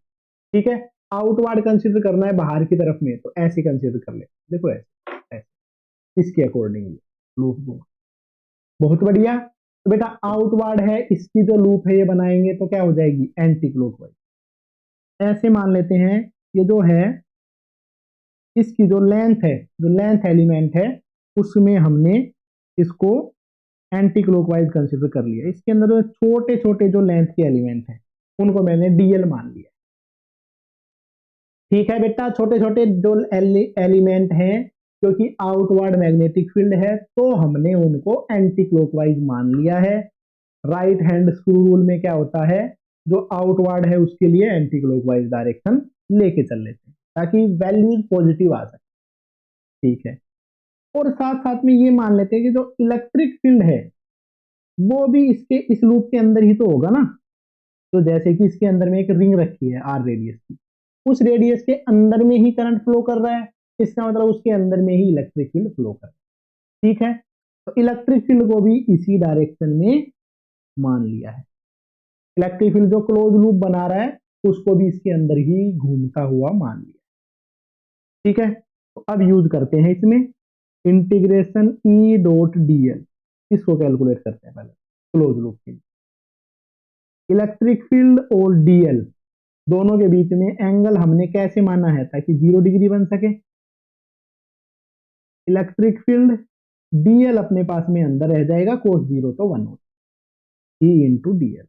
ठीक है, आउटवर्ड कंसिडर करना है बाहर की तरफ में, तो ऐसे कंसिडर कर ले, देखो ऐसे ऐसे इसके अकॉर्डिंग लूप को। बहुत बढ़िया, तो बेटा आउटवर्ड है, इसकी जो लूप है ये बनाएंगे तो क्या हो जाएगी, एंटी क्लॉकवाइज। ऐसे मान लेते हैं ये जो है इसकी जो लेंथ है, जो लेंथ एलिमेंट है उसमें हमने इसको एंटी क्लॉकवाइज कंसिडर कर लिया। इसके अंदर जो छोटे छोटे जो लेंथ के एलिमेंट हैं उनको मैंने डीएल मान लिया। ठीक है बेटा, छोटे छोटे जो एलिमेंट हैं क्योंकि आउटवर्ड मैग्नेटिक फील्ड है तो हमने उनको एंटी क्लॉकवाइज मान लिया है। राइट हैंड स्क्रू रूल में क्या होता है, जो आउटवर्ड है उसके लिए एंटी क्लॉकवाइज डायरेक्शन लेके चल लेते हैं ताकि वैल्यूज पॉजिटिव आ सके। ठीक है, और साथ साथ में ये मान लेते हैं कि जो इलेक्ट्रिक फील्ड है वो भी इसके इस लूप के अंदर ही तो होगा ना। तो जैसे कि इसके अंदर में एक रिंग रखी है आर रेडियस की, उस रेडियस के अंदर में ही करंट फ्लो कर रहा है, इसका मतलब उसके अंदर में ही इलेक्ट्रिक फील्ड फ्लो कर रहा है। ठीक है, तो इलेक्ट्रिक फील्ड को भी इसी डायरेक्शन में मान लिया है। इलेक्ट्रिक फील्ड जो क्लोज लूप बना रहा है उसको भी इसके अंदर ही घूमता हुआ मान लिया। ठीक है, तो अब यूज करते हैं इसमें इंटीग्रेशन ई डॉट डीएल, इसको कैलकुलेट करते हैं पहले क्लोज लूप के लिए। इलेक्ट्रिक फील्ड और डीएल दोनों के बीच में एंगल हमने कैसे माना है ताकि 0 डिग्री बन सके। इलेक्ट्रिक फील्ड डीएल अपने पास में अंदर रह जाएगा, कोस 0 तो 1 होता है, ई इंटू डीएल।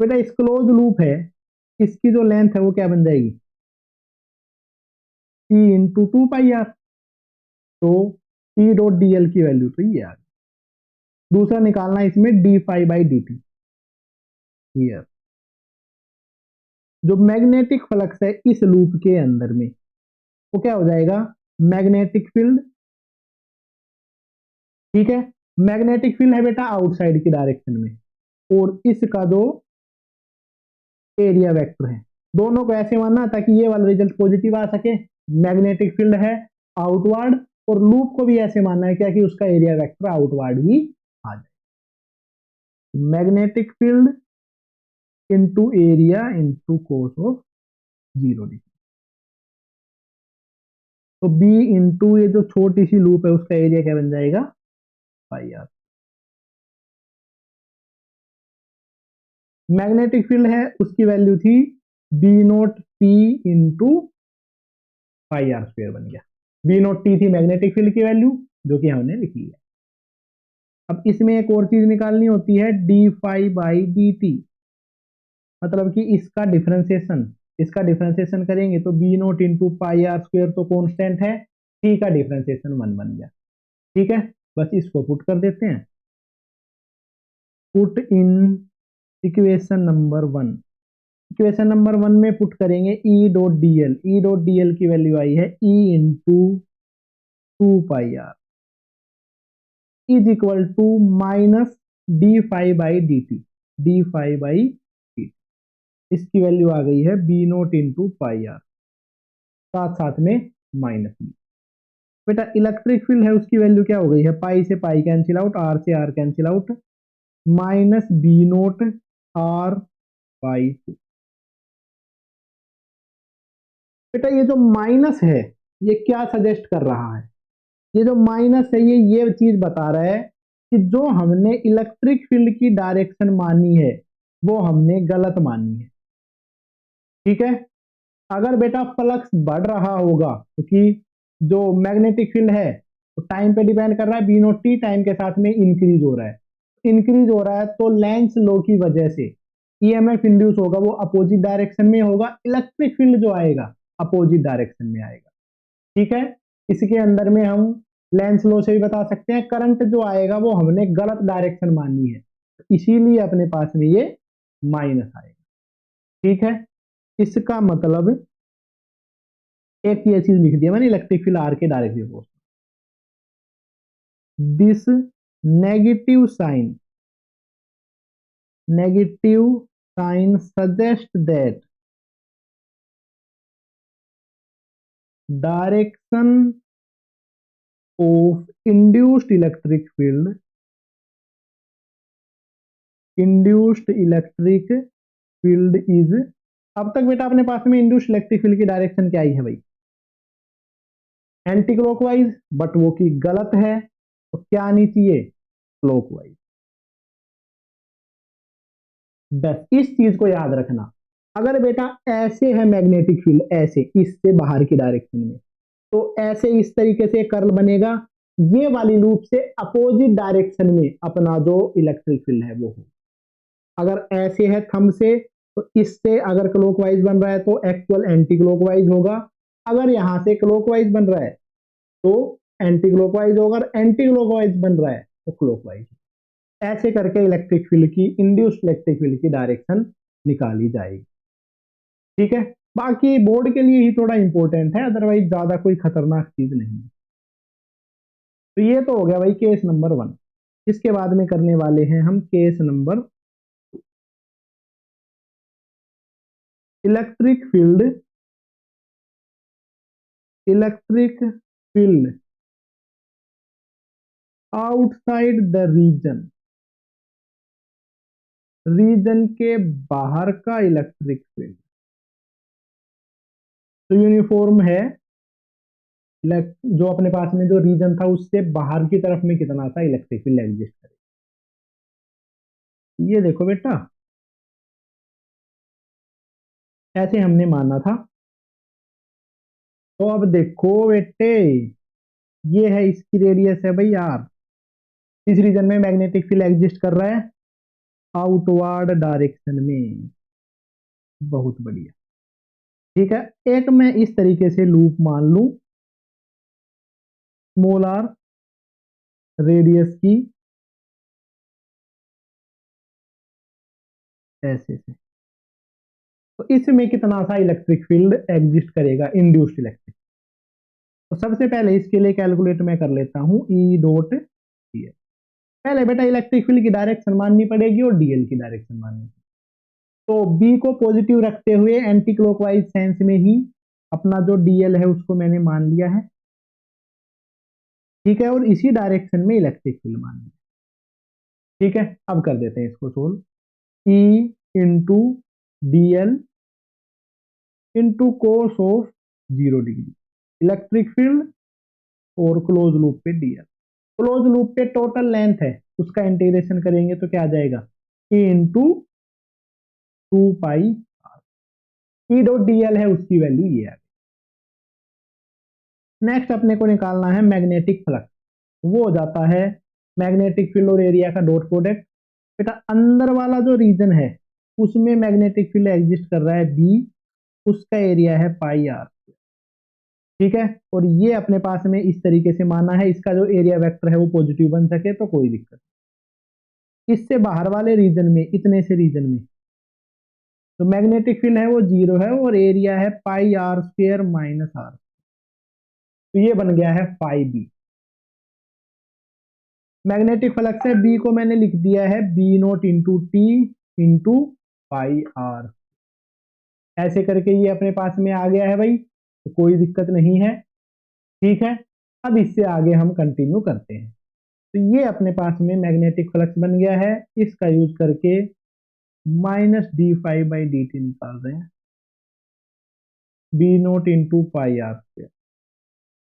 बेटा इस क्लोज लूप है, इसकी जो लेंथ है वो क्या बन जाएगी, ई इंटू 2 पाई आर। तो ई डॉट डी एल की वैल्यू तो ये आ गई। दूसरा निकालना है इसमें d phi by d t. जो मैग्नेटिक फ्लक्स है इस लूप के अंदर में वो क्या हो जाएगा, मैग्नेटिक फील्ड। ठीक है, मैग्नेटिक फील्ड है बेटा आउटसाइड की डायरेक्शन में, और इसका जो एरिया वेक्टर है, दोनों को ऐसे मानना ताकि ये वाला रिजल्ट पॉजिटिव आ सके। मैग्नेटिक फील्ड है आउटवर्ड, और लूप को भी ऐसे मानना है क्या कि उसका एरिया वेक्टर आउटवर्ड ही आ जाए। Magnetic field into area into cos of 0 degree. तो बी इंटू ये जो छोटी सी लूप है उसका एरिया क्या बन जाएगा, पाई आर। मैग्नेटिक फील्ड है उसकी वैल्यू थी B naught p into pi r square बन गया। बी नोट टी थी मैग्नेटिक फील्ड की वैल्यू जो कि हमने लिखी है। अब इसमें एक और चीज निकालनी होती है d phi by d t, मतलब कि इसका डिफरेंशिएशन करेंगे तो B naught into pi r square तो कॉन्स्टेंट है, टी का डिफरेंशिएशन 1 बन गया। ठीक है, बस इसको पुट कर देते हैं। Put in equation number 1। Equation number 1 में पुट करेंगे E dot d l. E dot d l की वैल्यू आई है E into 2 pi r is equal to minus d phi by d t. D phi by d t, इसकी value आ गई है B naught into pi r, साथ साथ में माइनस बी। बेटा इलेक्ट्रिक फील्ड है उसकी वैल्यू क्या हो गई है, पाई से पाई कैंसिल आउट, आर से r cancel out, minus B naught r by 2। बेटा ये जो माइनस है ये क्या सजेस्ट कर रहा है, ये जो माइनस है ये चीज बता रहा है कि जो हमने इलेक्ट्रिक फील्ड की डायरेक्शन मानी है वो हमने गलत मानी है। ठीक है, अगर बेटा फ्लक्स बढ़ रहा होगा क्योंकि जो मैग्नेटिक फील्ड है तो टाइम पे डिपेंड कर रहा है, बी नोट टी टाइम के साथ में इंक्रीज हो रहा है, तो लेंस लॉ की वजह से ईएमएफ इंड्यूस होगा, वो अपोजिट डायरेक्शन में होगा, इलेक्ट्रिक फील्ड जो आएगा अपोजिट डायरेक्शन में आएगा। ठीक है, इसके अंदर में हम लेंस लॉ से भी बता सकते हैं करंट जो आएगा वो हमने गलत डायरेक्शन मानी है, इसीलिए अपने पास में ये माइनस आएगा। ठीक है, इसका मतलब एक ये चीज लिख दिया मैंने, इलेक्ट्रिक फील्ड आर के directly opposite. This negative sign suggest that direction of induced electric field is. अब तक बेटा अपने पास में इंड्यूस्ड इलेक्ट्रिक फील्ड की डायरेक्शन क्या आई है भाई, एंटी क्लॉकवाइज, बट वो की गलत है, तो क्या आनी चाहिए, क्लॉकवाइज। बस इस चीज को याद रखना। अगर बेटा ऐसे है मैग्नेटिक फील्ड, ऐसे इससे बाहर की डायरेक्शन में, तो ऐसे इस तरीके से कर्ल बनेगा, ये वाली लूप से अपोजिट डायरेक्शन में अपना जो इलेक्ट्रिक फील्ड है वो हो। अगर ऐसे है थंब से तो इससे अगर क्लॉकवाइज बन रहा है तो एक्चुअल एंटी क्लॉकवाइज होगा, अगर यहां से क्लॉकवाइज बन रहा है तो एंटी क्लॉकवाइज होगा, और एंटी क्लॉकवाइज बन रहा है तो क्लॉकवाइज। ऐसे करके इलेक्ट्रिक फील्ड की, इंड्यूस्ड इलेक्ट्रिक फील्ड की डायरेक्शन निकाली जाएगी। ठीक है, बाकी बोर्ड के लिए ही थोड़ा इंपॉर्टेंट है, अदरवाइज ज्यादा कोई खतरनाक चीज नहीं है। तो ये तो हो गया भाई केस नंबर 1। इसके बाद में करने वाले हैं हम case number 2। Electric field outside the region के बाहर का इलेक्ट्रिक फील्ड। तो यूनिफॉर्म है, जो अपने पास में जो रीजन था उससे बाहर की तरफ में कितना था इलेक्ट्रिक फील्ड एग्जिस्ट करे। ये देखो बेटा, ऐसे हमने माना था, तो अब देखो बेटे, ये है इसकी रेडियस है भाई आर, इस रीजन में मैग्नेटिक फील्ड एग्जिस्ट कर रहा है आउटवर्ड डायरेक्शन में। बहुत बढ़िया। ठीक है, एक मैं इस तरीके से लूप मान लूं, स्मॉल आर, रेडियस की ऐसे से, तो इसमें कितना सा इलेक्ट्रिक फील्ड एग्जिस्ट करेगा, इंड्यूस्ड इलेक्ट्रिक। तो सबसे पहले इसके लिए कैलकुलेट मैं कर लेता हूं ई डॉट डीएल। पहले बेटा इलेक्ट्रिक फील्ड की डायरेक्शन माननी पड़ेगी और डीएल की डायरेक्शन माननी पड़ेगी। तो बी को पॉजिटिव रखते हुए एंटी क्लॉकवाइज सेंस में ही अपना जो डीएल है उसको मैंने मान लिया है, ठीक है, और इसी डायरेक्शन में इलेक्ट्रिक फील्ड मान लिया, ठीक है। अब कर देते हैं इसको solve. E into DL into cos of 0 degree electric field और क्लोज लूप पे डीएल। क्लोज लूप पे टोटल लेंथ है, उसका इंटीग्रेशन करेंगे तो क्या आ जाएगा, ई इंटू 2 पाई। ई डॉट डीएल है, उसकी वैल्यू ये है। नेक्स्ट अपने को निकालना है मैग्नेटिक फ्लक्स। वो हो जाता है मैग्नेटिक फील्ड और एरिया का डॉट प्रोडक्ट। बेटा अंदर वाला जो रीजन है उसमें मैग्नेटिक फील्ड एग्जिस्ट कर रहा है बी, उसका एरिया है पाई आर, ठीक है। और ये अपने पास में इस तरीके से माना है, इसका जो एरिया वेक्टर है वो पॉजिटिव बन सके तो कोई दिक्कत नहीं। इससे बाहर वाले रीजन में, इतने से रीजन में तो मैग्नेटिक फील्ड है वो 0 है और एरिया है pi r square minus r, तो ये बन गया है फाई बी। मैग्नेटिक फ्लक्स है बी को मैंने लिख दिया है B naught into t into pi r. ऐसे करके ये अपने पास में आ गया है भाई, तो कोई दिक्कत नहीं है, ठीक है। अब इससे आगे हम कंटिन्यू करते हैं। तो ये अपने पास में मैग्नेटिक फ्लक्स बन गया है, इसका यूज करके minus d phi by d t निकाल रहे हैं, B naught into pi r square.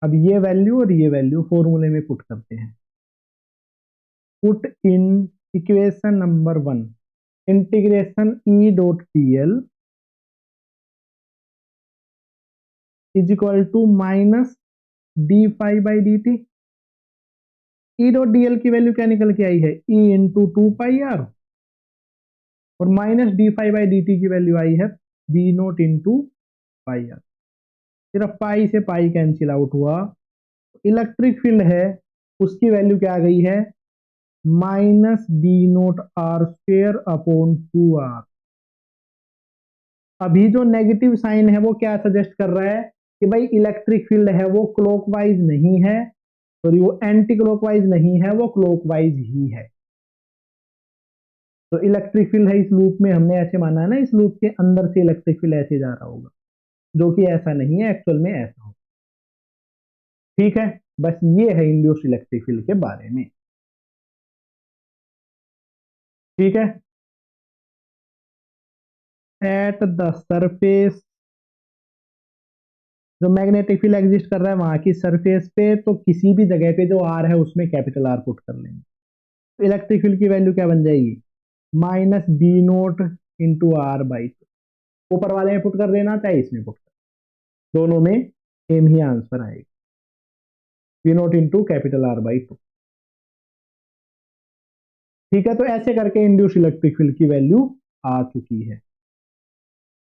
अब ये वैल्यू और ये वैल्यू फॉर्मूले में पुट करते हैं। Put in equation number 1 integration E dot d l is equal to minus d phi by d t. E dot d l की value क्या निकल के आई है, ई इंटू 2 पाई आर, और minus d phi by d t की value आई है B naught into pi r. सिर्फ पाई से पाई कैंसिल आउट हुआ, इलेक्ट्रिक फील्ड है उसकी वैल्यू क्या आ गई है, minus B naught r square upon 2 r. अभी जो नेगेटिव साइन है वो क्या सजेस्ट कर रहा है कि भाई इलेक्ट्रिक फील्ड है वो क्लॉकवाइज नहीं है, सॉरी वो एंटी क्लॉकवाइज नहीं है, वो क्लॉकवाइज ही है। तो इलेक्ट्रिक फील्ड है इस लूप में, हमने ऐसे माना है ना, इस लूप के अंदर से इलेक्ट्रिक फील्ड ऐसे जा रहा होगा, जो कि ऐसा नहीं है, एक्चुअल में ऐसा होगा, ठीक है। बस ये है इंड्यूस्ड इलेक्ट्रिक फील्ड के बारे में, ठीक है। एट द सरफेस जो मैग्नेटिक फील्ड एग्जिस्ट कर रहा है वहां की सरफेस पे, तो किसी भी जगह पे जो आर है उसमें कैपिटल आर पुट कर लेंगे, तो इलेक्ट्रिक फील्ड की वैल्यू क्या बन जाएगी, minus B naught into r by two. ऊपर वाले में पुट कर देना चाहे इसमें पुट कर, दोनों में सेम ही आंसर आएगा, B naught into capital R by two, ठीक है। तो ऐसे करके इंड्यूस्ड इलेक्ट्रिक फील्ड की वैल्यू आ चुकी है।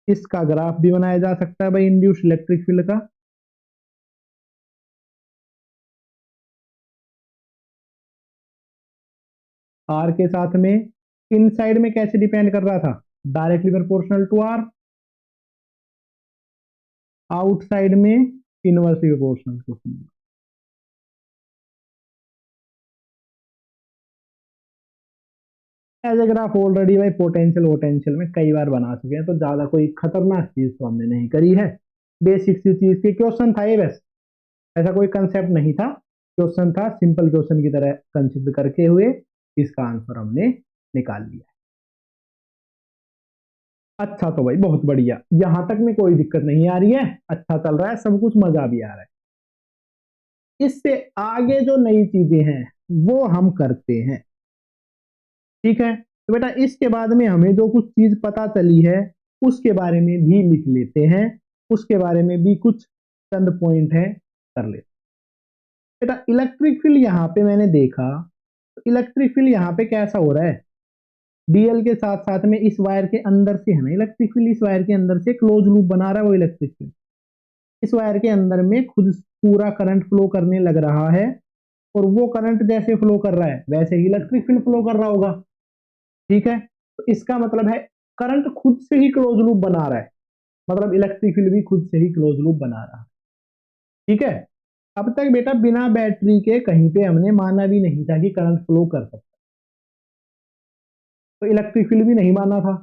इसका ग्राफ भी बनाया जा सकता है भाई इंड्यूस्ड इलेक्ट्रिक फील्ड का। आर के साथ में इनसाइड में कैसे डिपेंड कर रहा था, directly proportional to R, outside में inversely proportional to C. As a graph already भाई पोटेंशियल वोटेंशियल में कई बार बना चुके हैं, तो ज्यादा कोई खतरनाक चीज तो हमने नहीं करी है, बेसिक सी चीज की क्वेश्चन था ये, बस ऐसा कोई कंसेप्ट नहीं था, क्वेश्चन था, सिंपल क्वेश्चन की तरह कंसिडर करके हुए इसका आंसर हमने निकाल लिया। अच्छा तो भाई बहुत बढ़िया, यहां तक में कोई दिक्कत नहीं आ रही है, अच्छा चल रहा है सब कुछ, मजा भी आ रहा है। इससे आगे जो नई चीजें हैं वो हम करते हैं, ठीक है। तो बेटा इसके बाद में हमें जो कुछ चीज पता चली है उसके बारे में भी लिख लेते हैं, उसके बारे में भी कुछ चंद पॉइंट है कर लेते हैं। बेटा इलेक्ट्रिक फील्ड यहाँ पे मैंने देखा, तो इलेक्ट्रिक फील्ड यहाँ पे कैसा हो रहा है, डीएल के साथ साथ में इस वायर के अंदर से है ना इलेक्ट्रिक फील्ड, इस वायर के अंदर से क्लोज लूप बना रहा है वो इलेक्ट्रिक फील्ड, इस वायर के अंदर में खुद पूरा करंट फ्लो करने लग रहा है, और वो करंट जैसे फ्लो कर रहा है वैसे ही इलेक्ट्रिक फील्ड फ्लो कर रहा होगा। ठीक है, तो इसका मतलब है करंट खुद से ही क्लोज लूप बना रहा है, मतलब इलेक्ट्रिक फील्ड भी खुद से ही क्लोज लूप बना रहा है। ठीक है, अब तक बेटा बिना बैटरी के कहीं पे हमने माना भी नहीं था कि करंट फ्लो कर सकता, तो इलेक्ट्रिक फील्ड भी नहीं माना था।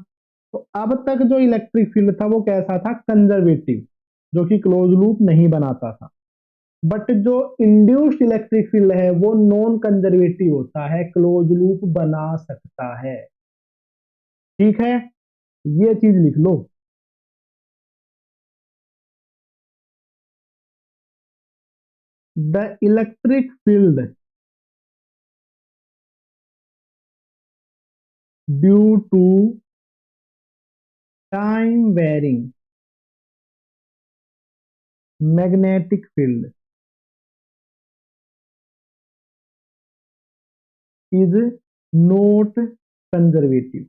तो अब तक जो इलेक्ट्रिक फील्ड था वो कैसा था, कंजर्वेटिव, जो कि क्लोज लूप नहीं बनाता था। बट जो इंड्यूस्ड इलेक्ट्रिक फील्ड है वो नॉन कंजर्वेटिव होता है, क्लोज लूप बना सकता है। ठीक है, ये चीज लिख लो। The electric field due to time varying magnetic field is not conservative.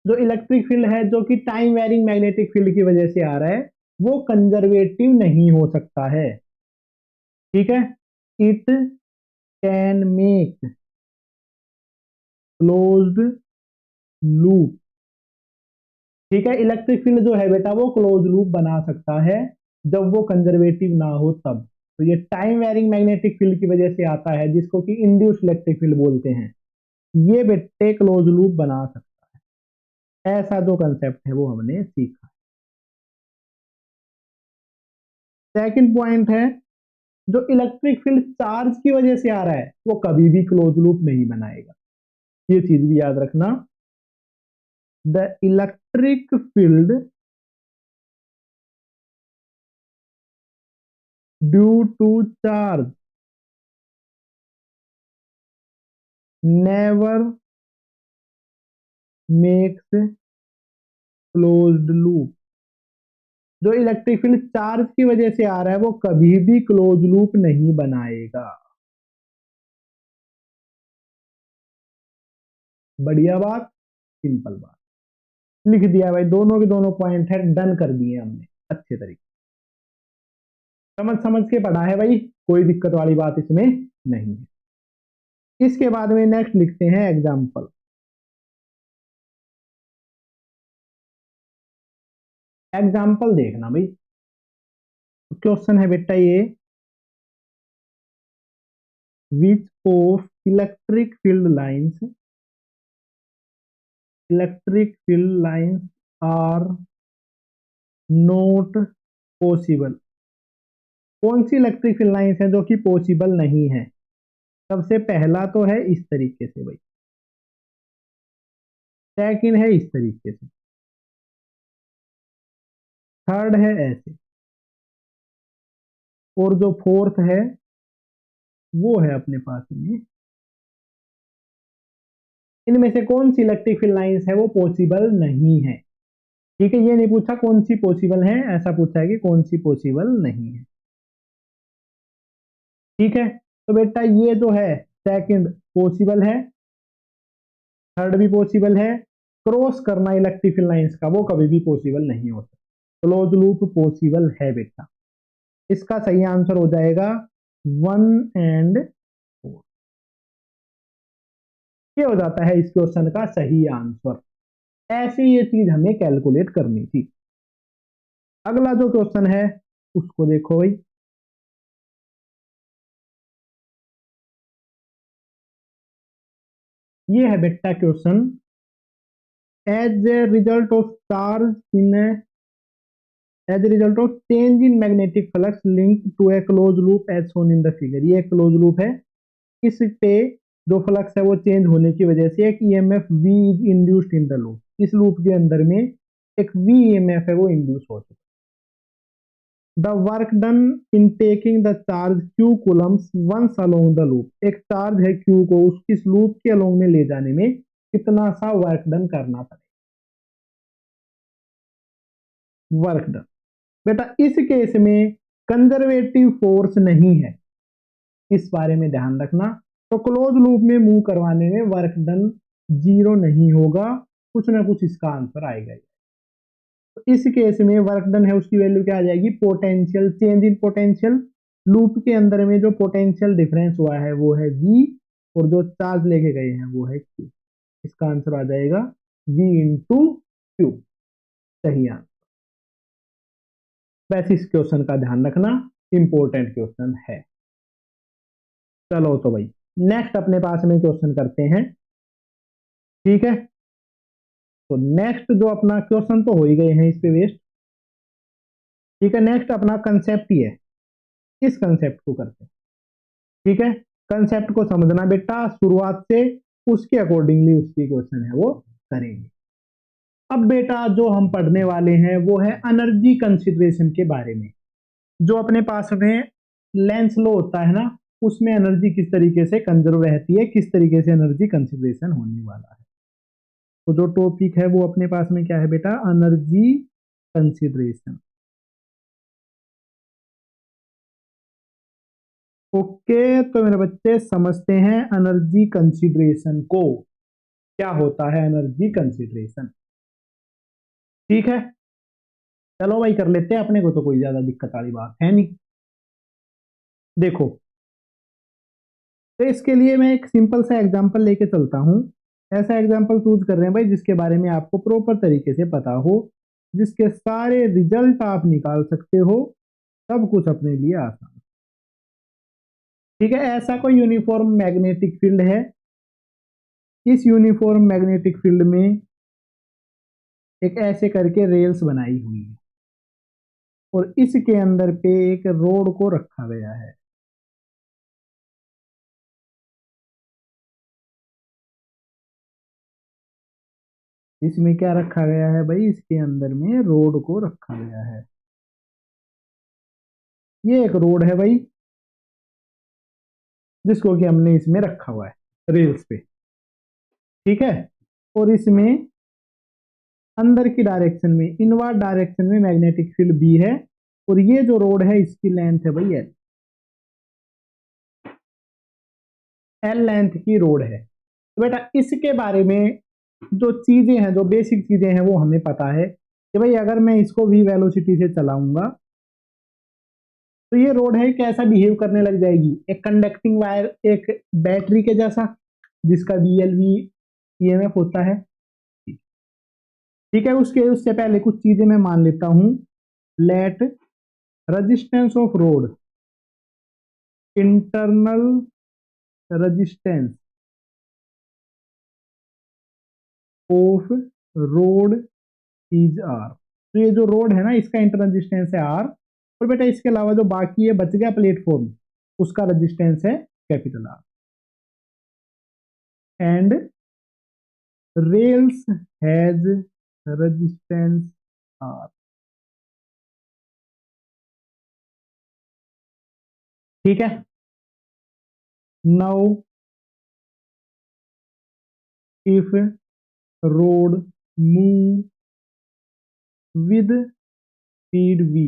जो इलेक्ट्रिक फील्ड है जो कि टाइम वेरिंग मैग्नेटिक फील्ड की वजह से आ रहा है वो कंजर्वेटिव नहीं हो सकता है। ठीक है, it can make closed loop. ठीक है, इलेक्ट्रिक फील्ड जो है बेटा वो क्लोज लूप बना सकता है जब वो कंजर्वेटिव ना हो तब। तो ये टाइम वेरिंग मैग्नेटिक फील्ड की वजह से आता है जिसको कि इंड्यूस्ड इलेक्ट्रिक फील्ड बोलते हैं। ये बेटे क्लोज लूप बना सकता है, ऐसा जो कंसेप्ट है वो हमने सीखा। सेकंड पॉइंट है, जो इलेक्ट्रिक फील्ड चार्ज की वजह से आ रहा है वो कभी भी क्लोज लूप नहीं बनाएगा, ये चीज भी याद रखना। The electric field due to charge never makes closed loop. जो इलेक्ट्रिक फील्ड चार्ज की वजह से आ रहा है वो कभी भी क्लोज लूप नहीं बनाएगा। बढ़िया बात, सिंपल बात, लिख दिया भाई, दोनों के दोनों पॉइंट है, डन कर दिए हमने अच्छे तरीके, समझ समझ के पढ़ा है भाई, कोई दिक्कत वाली बात इसमें नहीं है। इसके बाद में नेक्स्ट लिखते हैं एग्जाम्पल। एग्जाम्पल देखना भाई, क्वेश्चन है बेटा ये, which of electric field lines are not possible. कौन सी इलेक्ट्रिक फील्ड लाइंस है जो कि पॉसिबल नहीं है। सबसे पहला तो है इस तरीके से भाई, सेकंड है इस तरीके से, थर्ड है ऐसे, और जो फोर्थ है वो है अपने पास में। इनमें से कौन सी इलेक्ट्रिक फील्ड लाइंस है वो पॉसिबल नहीं है। ठीक है, ये नहीं पूछा कौन सी पॉसिबल है, ऐसा पूछा है कि कौन सी पॉसिबल नहीं है। ठीक है, तो बेटा ये जो है सेकंड पॉसिबल है, थर्ड भी पॉसिबल है, क्रॉस करना इलेक्ट्रिक फील्ड लाइंस का वो कभी भी पॉसिबल नहीं हो सकता। क्लोज लूप पॉसिबल है बेटा, इसका सही आंसर हो जाएगा 1 और 4। ये हो जाता है इस क्वेश्चन का सही आंसर। ऐसे ये चीज हमें कैलकुलेट करनी थी। अगला जो क्वेश्चन है उसको देखो भाई, ये है बेटा question, as a result of charge in as a result of change in magnetic flux link to a close loop as shown in the figure. ये क्लोज लूप है, इस पे जो फ्लक्स है वो चेंज होने की वजह से एक EMF V is induced in the loop. इस लूप के अंदर में एक वी ईएमएफ है वो इंड्यूस हो चुका है। The work done in taking the charge q coulombs once along the loop. एक चार्ज है क्यू को उस इस लूप के अलोंग में ले जाने में कितना सा वर्क डन करना पड़ेगा। वर्क डन बेटा इस केस में कंजर्वेटिव फोर्स नहीं है, इस बारे में ध्यान रखना। तो क्लोज लूप में मूव करवाने में वर्क डन जीरो नहीं होगा, कुछ ना कुछ इसका आंसर आएगा। तो इस केस में वर्क डन है उसकी वैल्यू क्या आ जाएगी, potential, change in potential. Loop के अंदर में जो पोटेंशियल डिफरेंस हुआ है वो है V, और जो चार्ज लेके गए हैं वो है Q। इसका आंसर आ जाएगा V इंटू Q, सही आंसर। वैसे इस क्वेश्चन का ध्यान रखना, इंपॉर्टेंट क्वेश्चन है। चलो तो भाई नेक्स्ट अपने पास में क्वेश्चन करते हैं, ठीक है। तो नेक्स्ट जो अपना क्वेश्चन तो हो ही गए हैं इस पे वेस्ट, ठीक है। नेक्स्ट अपना कंसेप्ट ही है, इस कंसेप्ट को करते हैं, ठीक है। कंसेप्ट को समझना बेटा शुरुआत से, उसके अकॉर्डिंगली उसकी क्वेश्चन है वो करेंगे। अब बेटा जो हम पढ़ने वाले हैं वो है एनर्जी कंसिडरेशन के बारे में। जो अपने पास में लेंस लॉ होता है ना, उसमें एनर्जी किस तरीके से कंजर्व रहती है, किस तरीके से एनर्जी कंसिडरेशन होने वाला है। तो जो टॉपिक है वो अपने पास में क्या है बेटा, एनर्जी कंसिडरेशन। ओके, तो मेरे बच्चे समझते हैं एनर्जी कंसिडरेशन को, क्या होता है एनर्जी कंसिडरेशन, ठीक है। चलो भाई कर लेते हैं, अपने को तो कोई ज्यादा दिक्कत वाली बात है नहीं। देखो, तो इसके लिए मैं एक सिंपल सा एग्जांपल लेके चलता हूँ। ऐसा एग्जांपल चूज कर रहे हैं भाई जिसके बारे में आपको प्रॉपर तरीके से पता हो, जिसके सारे रिजल्ट आप निकाल सकते हो, सब कुछ अपने लिए आसान, ठीक है। ऐसा कोई यूनिफॉर्म मैग्नेटिक फील्ड है, इस यूनिफॉर्म मैग्नेटिक फील्ड में एक ऐसे करके रेल्स बनाई हुई है, और इसके अंदर पे एक रोड को रखा गया है। इसमें क्या रखा गया है भाई, इसके अंदर में रोड को रखा गया है। ये एक रोड है भाई, जिसको कि हमने इसमें रखा हुआ है रेल्स पे, ठीक है। और इसमें अंदर की डायरेक्शन में, इनवर्ड डायरेक्शन में मैग्नेटिक फील्ड बी है, और ये जो रोड है इसकी लेंथ है भाई एल, एल लेंथ की रोड है। तो बेटा इसके बारे में जो चीजें हैं, जो बेसिक चीजें हैं वो हमें पता है कि भाई अगर मैं इसको वी वेलोसिटी से चलाऊंगा तो ये रोड है कैसा बिहेव करने लग जाएगी, एक कंडक्टिंग वायर, एक बैटरी के जैसा, जिसका बी एल वी ईएमएफ होता है, ठीक है। उसके उससे पहले कुछ चीजें मैं मान लेता हूं। Let resistance of rod, internal resistance of rod is r. तो ये जो रोड है ना, इसका इंटरनल रेजिस्टेंस है आर, और बेटा इसके अलावा जो बाकी है बच गया प्लेटफॉर्म, उसका रेजिस्टेंस है capital R, and rails has resistance r, ठीक है। Now if rod move with speed v,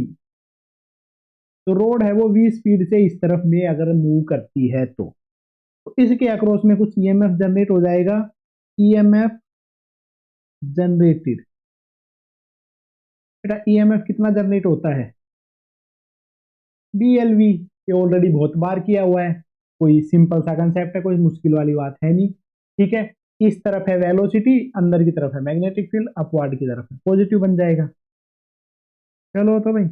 तो रोड है वो वी स्पीड से इस तरफ में अगर मूव करती है तो इसके अक्रॉस में कुछ ईएमएफ जनरेट हो जाएगा, ईएमएफ जनरेटेड। बेटा ईएमएफ कितना जनरेट होता है, बीएलवी, ये ऑलरेडी बहुत बार किया हुआ है, कोई सिंपल सा कंसेप्ट है, कोई मुश्किल वाली बात है नहीं, ठीक है। इस तरफ है वेलोसिटी, अंदर की तरफ है मैग्नेटिक फील्ड, अपवर्ड की तरफ है पॉजिटिव बन जाएगा। चलो तो भाई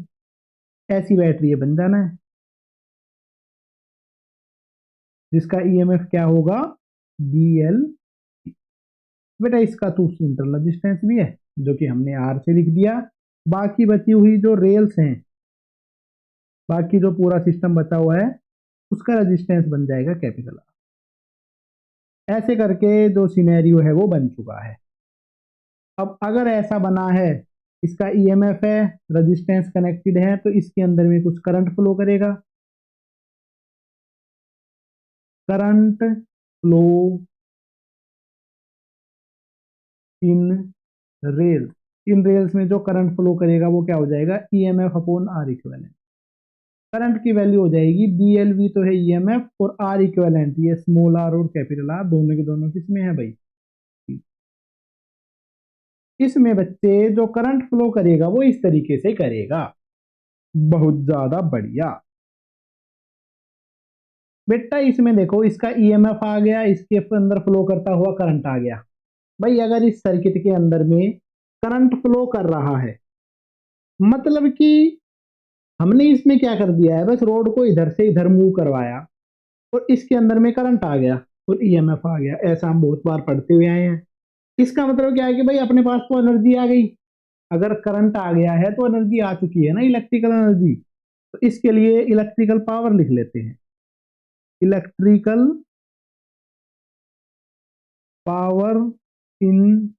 ऐसी बैटरी है बन जाना है, जिसका ईएमएफ क्या होगा, बी एल। बेटा इसका तो इंटरनल रेजिस्टेंस भी है जो कि हमने आर से लिख दिया। बाकी बची हुई जो रेल्स हैं, बाकी जो पूरा सिस्टम बचा हुआ है, उसका रेजिस्टेंस बन जाएगा कैपिटल आर। ऐसे करके जो सिनेरियो है वो बन चुका है। अब अगर ऐसा बना है, इसका ईएमएफ है, रेजिस्टेंस कनेक्टेड है, तो इसके अंदर में कुछ करंट फ्लो करेगा, करंट फ्लो इन रेल्स। इन रेल्स में जो करंट फ्लो करेगा वो क्या हो जाएगा, EMF upon r equivalent. Current की वैल्यू हो जाएगी बी एल वी, तो है ईएमएफ, और आर इक्विवेलेंट ये स्मॉल आर और कैपिटल आर दोनों के दोनों किसमें है भाई, इसमें बच्चे जो करंट फ्लो करेगा वो इस तरीके से करेगा, बहुत ज्यादा बढ़िया। बेटा इसमें देखो, इसका ईएमएफ आ गया, इसके अंदर फ्लो करता हुआ करंट आ गया। भाई अगर इस सर्किट के अंदर में करंट फ्लो कर रहा है, मतलब कि हमने इसमें क्या कर दिया है, बस रोड को इधर से इधर मूव करवाया और इसके अंदर में करंट आ गया और ईएमएफ आ गया। ऐसा हम बहुत बार पढ़ते हुए आए हैं। इसका मतलब क्या है कि भाई अपने पास तो एनर्जी आ गई। अगर करंट आ गया है तो एनर्जी आ चुकी है ना, इलेक्ट्रिकल एनर्जी। तो इसके लिए इलेक्ट्रिकल पावर लिख लेते हैं। Electrical power in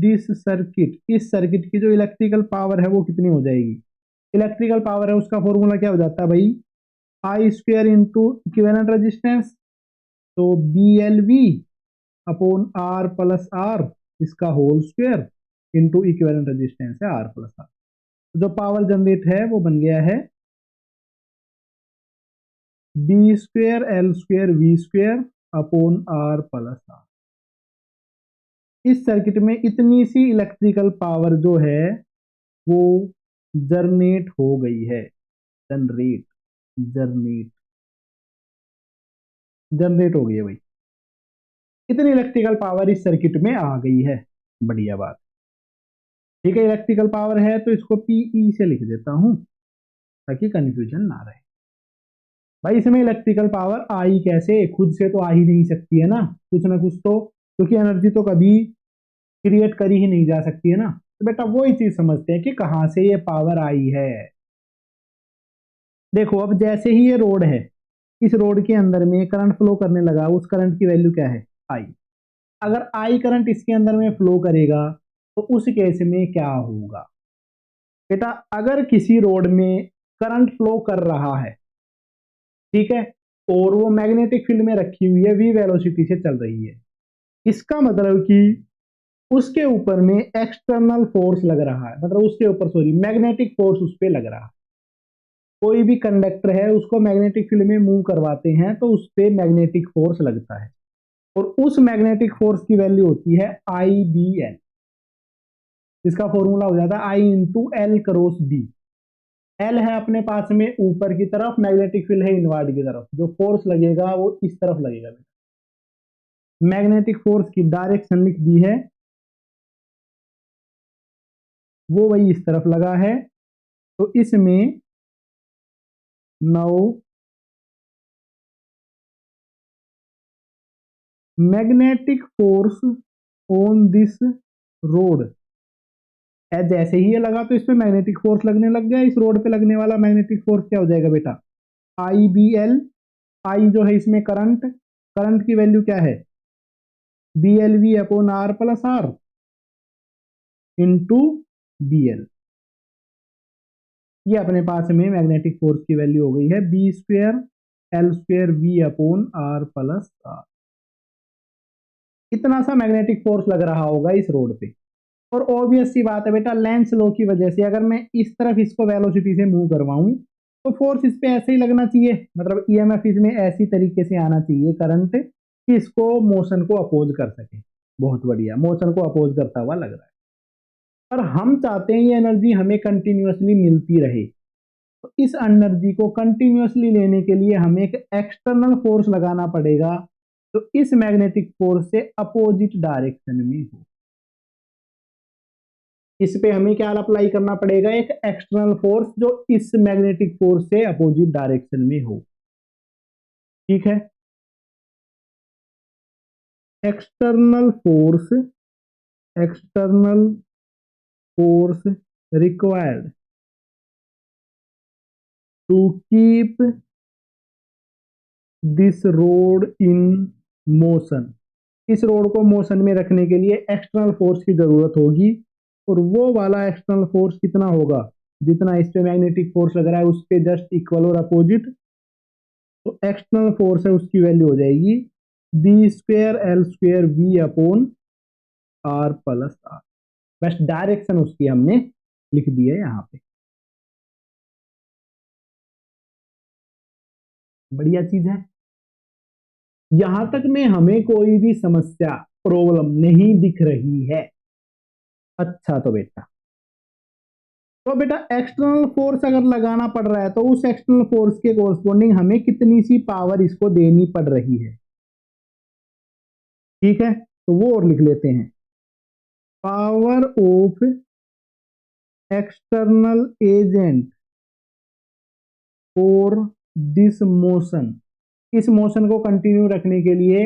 this circuit, इस सर्किट की जो इलेक्ट्रिकल पावर है वो कितनी हो जाएगी। इलेक्ट्रिकल पावर है उसका फॉर्मूला क्या हो जाता है भाई, I square into equivalent resistance, तो B L V upon are plus R, इसका whole square into equivalent resistance है आर प्लस आर। जो पावर जनरेट है वो बन गया है B square L square V square upon are plus R. इस सर्किट में इतनी सी इलेक्ट्रिकल पावर जो है वो जनरेट हो गई है। जनरेट जनरेट जनरेट हो गई है भाई, इतनी इलेक्ट्रिकल पावर इस सर्किट में आ गई है। बढ़िया बात। ठीक है, इलेक्ट्रिकल पावर है तो इसको पीई से लिख देता हूं ताकि कंफ्यूजन ना रहे। भाई इसमें इलेक्ट्रिकल पावर आई कैसे, खुद से तो आ ही नहीं सकती है ना, कुछ ना कुछ तो, क्योंकि एनर्जी तो कभी क्रिएट करी ही नहीं जा सकती है ना। तो बेटा वही चीज समझते हैं कि कहां से ये पावर आई है। देखो अब जैसे ही ये रोड है, इस रोड के अंदर में करंट फ्लो करने लगा, उस करंट की वैल्यू क्या है, आई। अगर आई करंट इसके अंदर में फ्लो करेगा तो उस केस में क्या होगा बेटा, अगर किसी रोड में करंट फ्लो कर रहा है, ठीक है, और वो मैग्नेटिक फील्ड में रखी हुई है, वी वेलोसिटी से चल रही है, इसका मतलब कि उसके ऊपर में एक्सटर्नल फोर्स लग रहा है, मतलब उसके ऊपर सॉरी मैग्नेटिक फोर्स उस पर लग रहा है। कोई भी कंडक्टर है उसको मैग्नेटिक फील्ड में मूव करवाते हैं तो उस पर मैग्नेटिक फोर्स लगता है, और उस मैग्नेटिक फोर्स की वैल्यू होती है आई बी एल। इसका फॉर्मूला हो जाता है I into L cross B. L है अपने पास में ऊपर की तरफ, मैग्नेटिक फील्ड है इनवर्ड की तरफ, जो फोर्स लगेगा वो इस तरफ लगेगा। मैग्नेटिक फोर्स की डायरेक्शन लिख दी है, वो वही इस तरफ लगा है। तो इसमें now magnetic force on this road, जैसे ही ये लगा तो इसमें मैग्नेटिक फोर्स लगने लग गया। इस रोड पे लगने वाला मैग्नेटिक फोर्स क्या हो जाएगा बेटा, आई बी एल। आई जो है इसमें करंट, करंट की वैल्यू क्या है, B L V upon are plus r into B l. ये अपने पास में मैग्नेटिक फोर्स की वैल्यू हो गई है B square l square v upon are plus r. इतना सा मैग्नेटिक फोर्स लग रहा होगा इस रोड पे। और ऑब्वियस सी बात है बेटा, लेंस लॉ की वजह से अगर मैं इस तरफ इसको वेलोसिटी से मूव करवाऊं तो फोर्स इस पे ऐसे ही लगना चाहिए, मतलब ईएमएफ इसमें ऐसी तरीके से आना चाहिए करंट कि इसको मोशन को अपोज कर सके। बहुत बढ़िया, मोशन को अपोज करता हुआ लग रहा है। पर हम चाहते हैं ये एनर्जी हमें कंटिन्यूअसली मिलती रहे, तो इस एनर्जी को कंटिन्यूअसली लेने के लिए हमें एक एक्सटर्नल फोर्स लगाना पड़ेगा, तो इस मैग्नेटिक फोर्स से अपोजिट डायरेक्शन में हो। इस पे हमें क्या अप्लाई करना पड़ेगा, एक एक्सटर्नल फोर्स जो इस मैग्नेटिक फोर्स से अपोजिट डायरेक्शन में हो। ठीक है, external force, external force required to keep this rod in motion. इस रोड को मोशन में रखने के लिए एक्सटर्नल फोर्स की जरूरत होगी, और वो वाला एक्सटर्नल फोर्स कितना होगा, जितना इस पे मैग्नेटिक फोर्स लग रहा है उस पे जस्ट इक्वल और अपोजिट। तो एक्सटर्नल फोर्स है उसकी वैल्यू हो जाएगी B square l square v upon are plus r. बस डायरेक्शन उसकी हमने लिख दी है यहाँ पे। बढ़िया चीज है। यहां तक में हमें कोई भी समस्या प्रॉब्लम नहीं दिख रही है। अच्छा तो बेटा तो बेटा एक्सटर्नल फोर्स अगर लगाना पड़ रहा है तो उस एक्सटर्नल फोर्स के कोरस्पॉन्डिंग हमें कितनी सी पावर इसको देनी पड़ रही है। ठीक है, तो वो और लिख लेते हैं, power of external agent for this motion, इस मोशन को कंटिन्यू रखने के लिए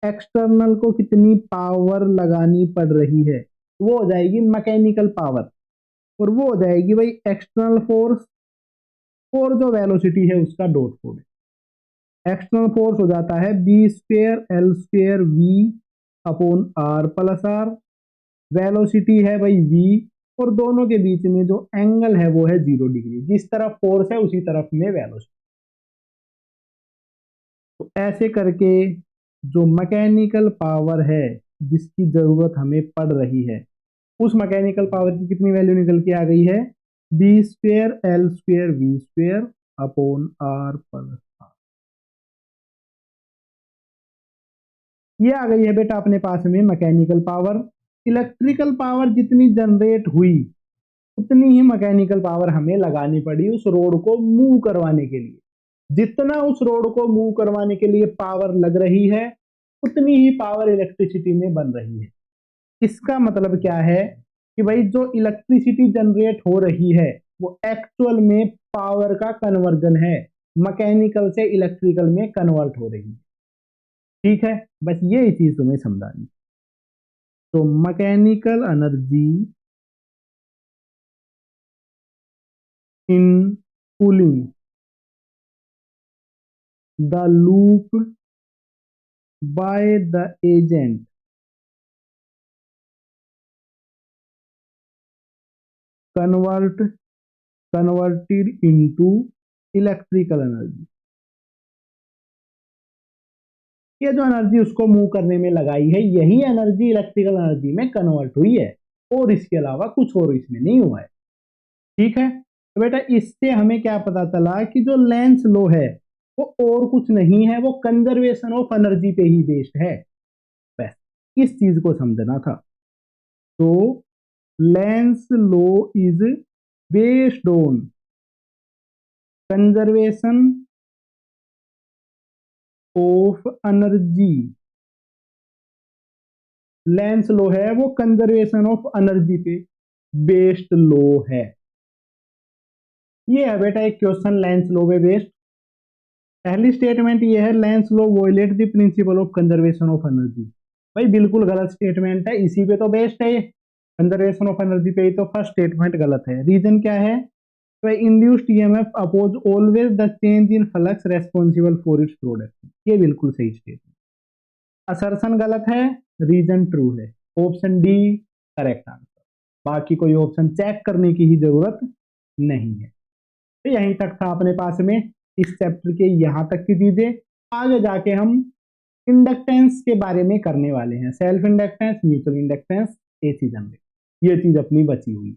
एक्सटर्नल को कितनी पावर लगानी पड़ रही है, वो हो जाएगी मैकेनिकल पावर, और वो हो जाएगी भाई एक्सटर्नल फोर्स और जो वेलोसिटी है उसका डॉट प्रोडक्ट। एक्सटर्नल फोर्स हो जाता है B square l square v upon are plus r, velocity है भाई वी, और दोनों के बीच में जो एंगल है वो है 0 डिग्री, जिस तरफ फोर्स है उसी तरफ में वेलोसिटी। तो ऐसे करके जो मैकेनिकल पावर है जिसकी जरूरत हमें पड़ रही है, उस मैकेनिकल पावर की कितनी वैल्यू निकल के आ गई है, B square l square v square upon are plus r. ये आ गई है बेटा अपने पास में मैकेनिकल पावर। इलेक्ट्रिकल पावर जितनी जनरेट हुई उतनी ही मैकेनिकल पावर हमें लगानी पड़ी उस रोड को मूव करवाने के लिए। जितना उस रोड को मूव करवाने के लिए पावर लग रही है उतनी ही पावर इलेक्ट्रिसिटी में बन रही है। इसका मतलब क्या है कि भाई जो इलेक्ट्रिसिटी जनरेट हो रही है वो एक्चुअल में पावर का कन्वर्जन है, मैकेनिकल से इलेक्ट्रिकल में कन्वर्ट हो रही है। ठीक है, बस ये चीज तुम्हें समझानी। तो mechanical energy in pulling the loop by the agent converted into electrical energy. ये जो एनर्जी उसको मूव करने में लगाई है यही एनर्जी इलेक्ट्रिकल एनर्जी में कन्वर्ट हुई है, और इसके अलावा कुछ और इसमें नहीं हुआ है। ठीक है, तो बेटा इससे हमें क्या पता चला कि जो लेंस लॉ है वो और कुछ नहीं है, वो कंजर्वेशन ऑफ एनर्जी पे ही बेस्ड है। बस इस चीज को समझना था। तो Lenz law is based on conservation of energy. Lenz law है वो कंजर्वेशन ऑफ एनर्जी पे बेस्ड लॉ है। ये है बेटा एक क्वेश्चन लेंस लॉ पे बेस्ड। पहली स्टेटमेंट ये है, Lenz law violate the principle of conservation of energy. भाई बिल्कुल गलत स्टेटमेंट है, इसी पे तो बेस्ड है ये, कंजर्वेशन ऑफ एनर्जी पे ही। तो फर्स्ट स्टेटमेंट गलत है। रीजन क्या है, तो induced EMF oppose always the change in flux responsible for its product. ये बिल्कुल सही स्टेटमेंट। असर्शन गलत है, रीजन ट्रू है। Option D correct answer. बाकी कोई ऑप्शन चेक करने की ही जरूरत नहीं है। तो यहीं तक था अपने पास में इस चैप्टर के यहां तक की चीजें। आगे जाके हम इंडक्टेंस के बारे में करने वाले हैं, self inductance, mutual inductance, AC generator, ये चीज अपनी बची हुई है।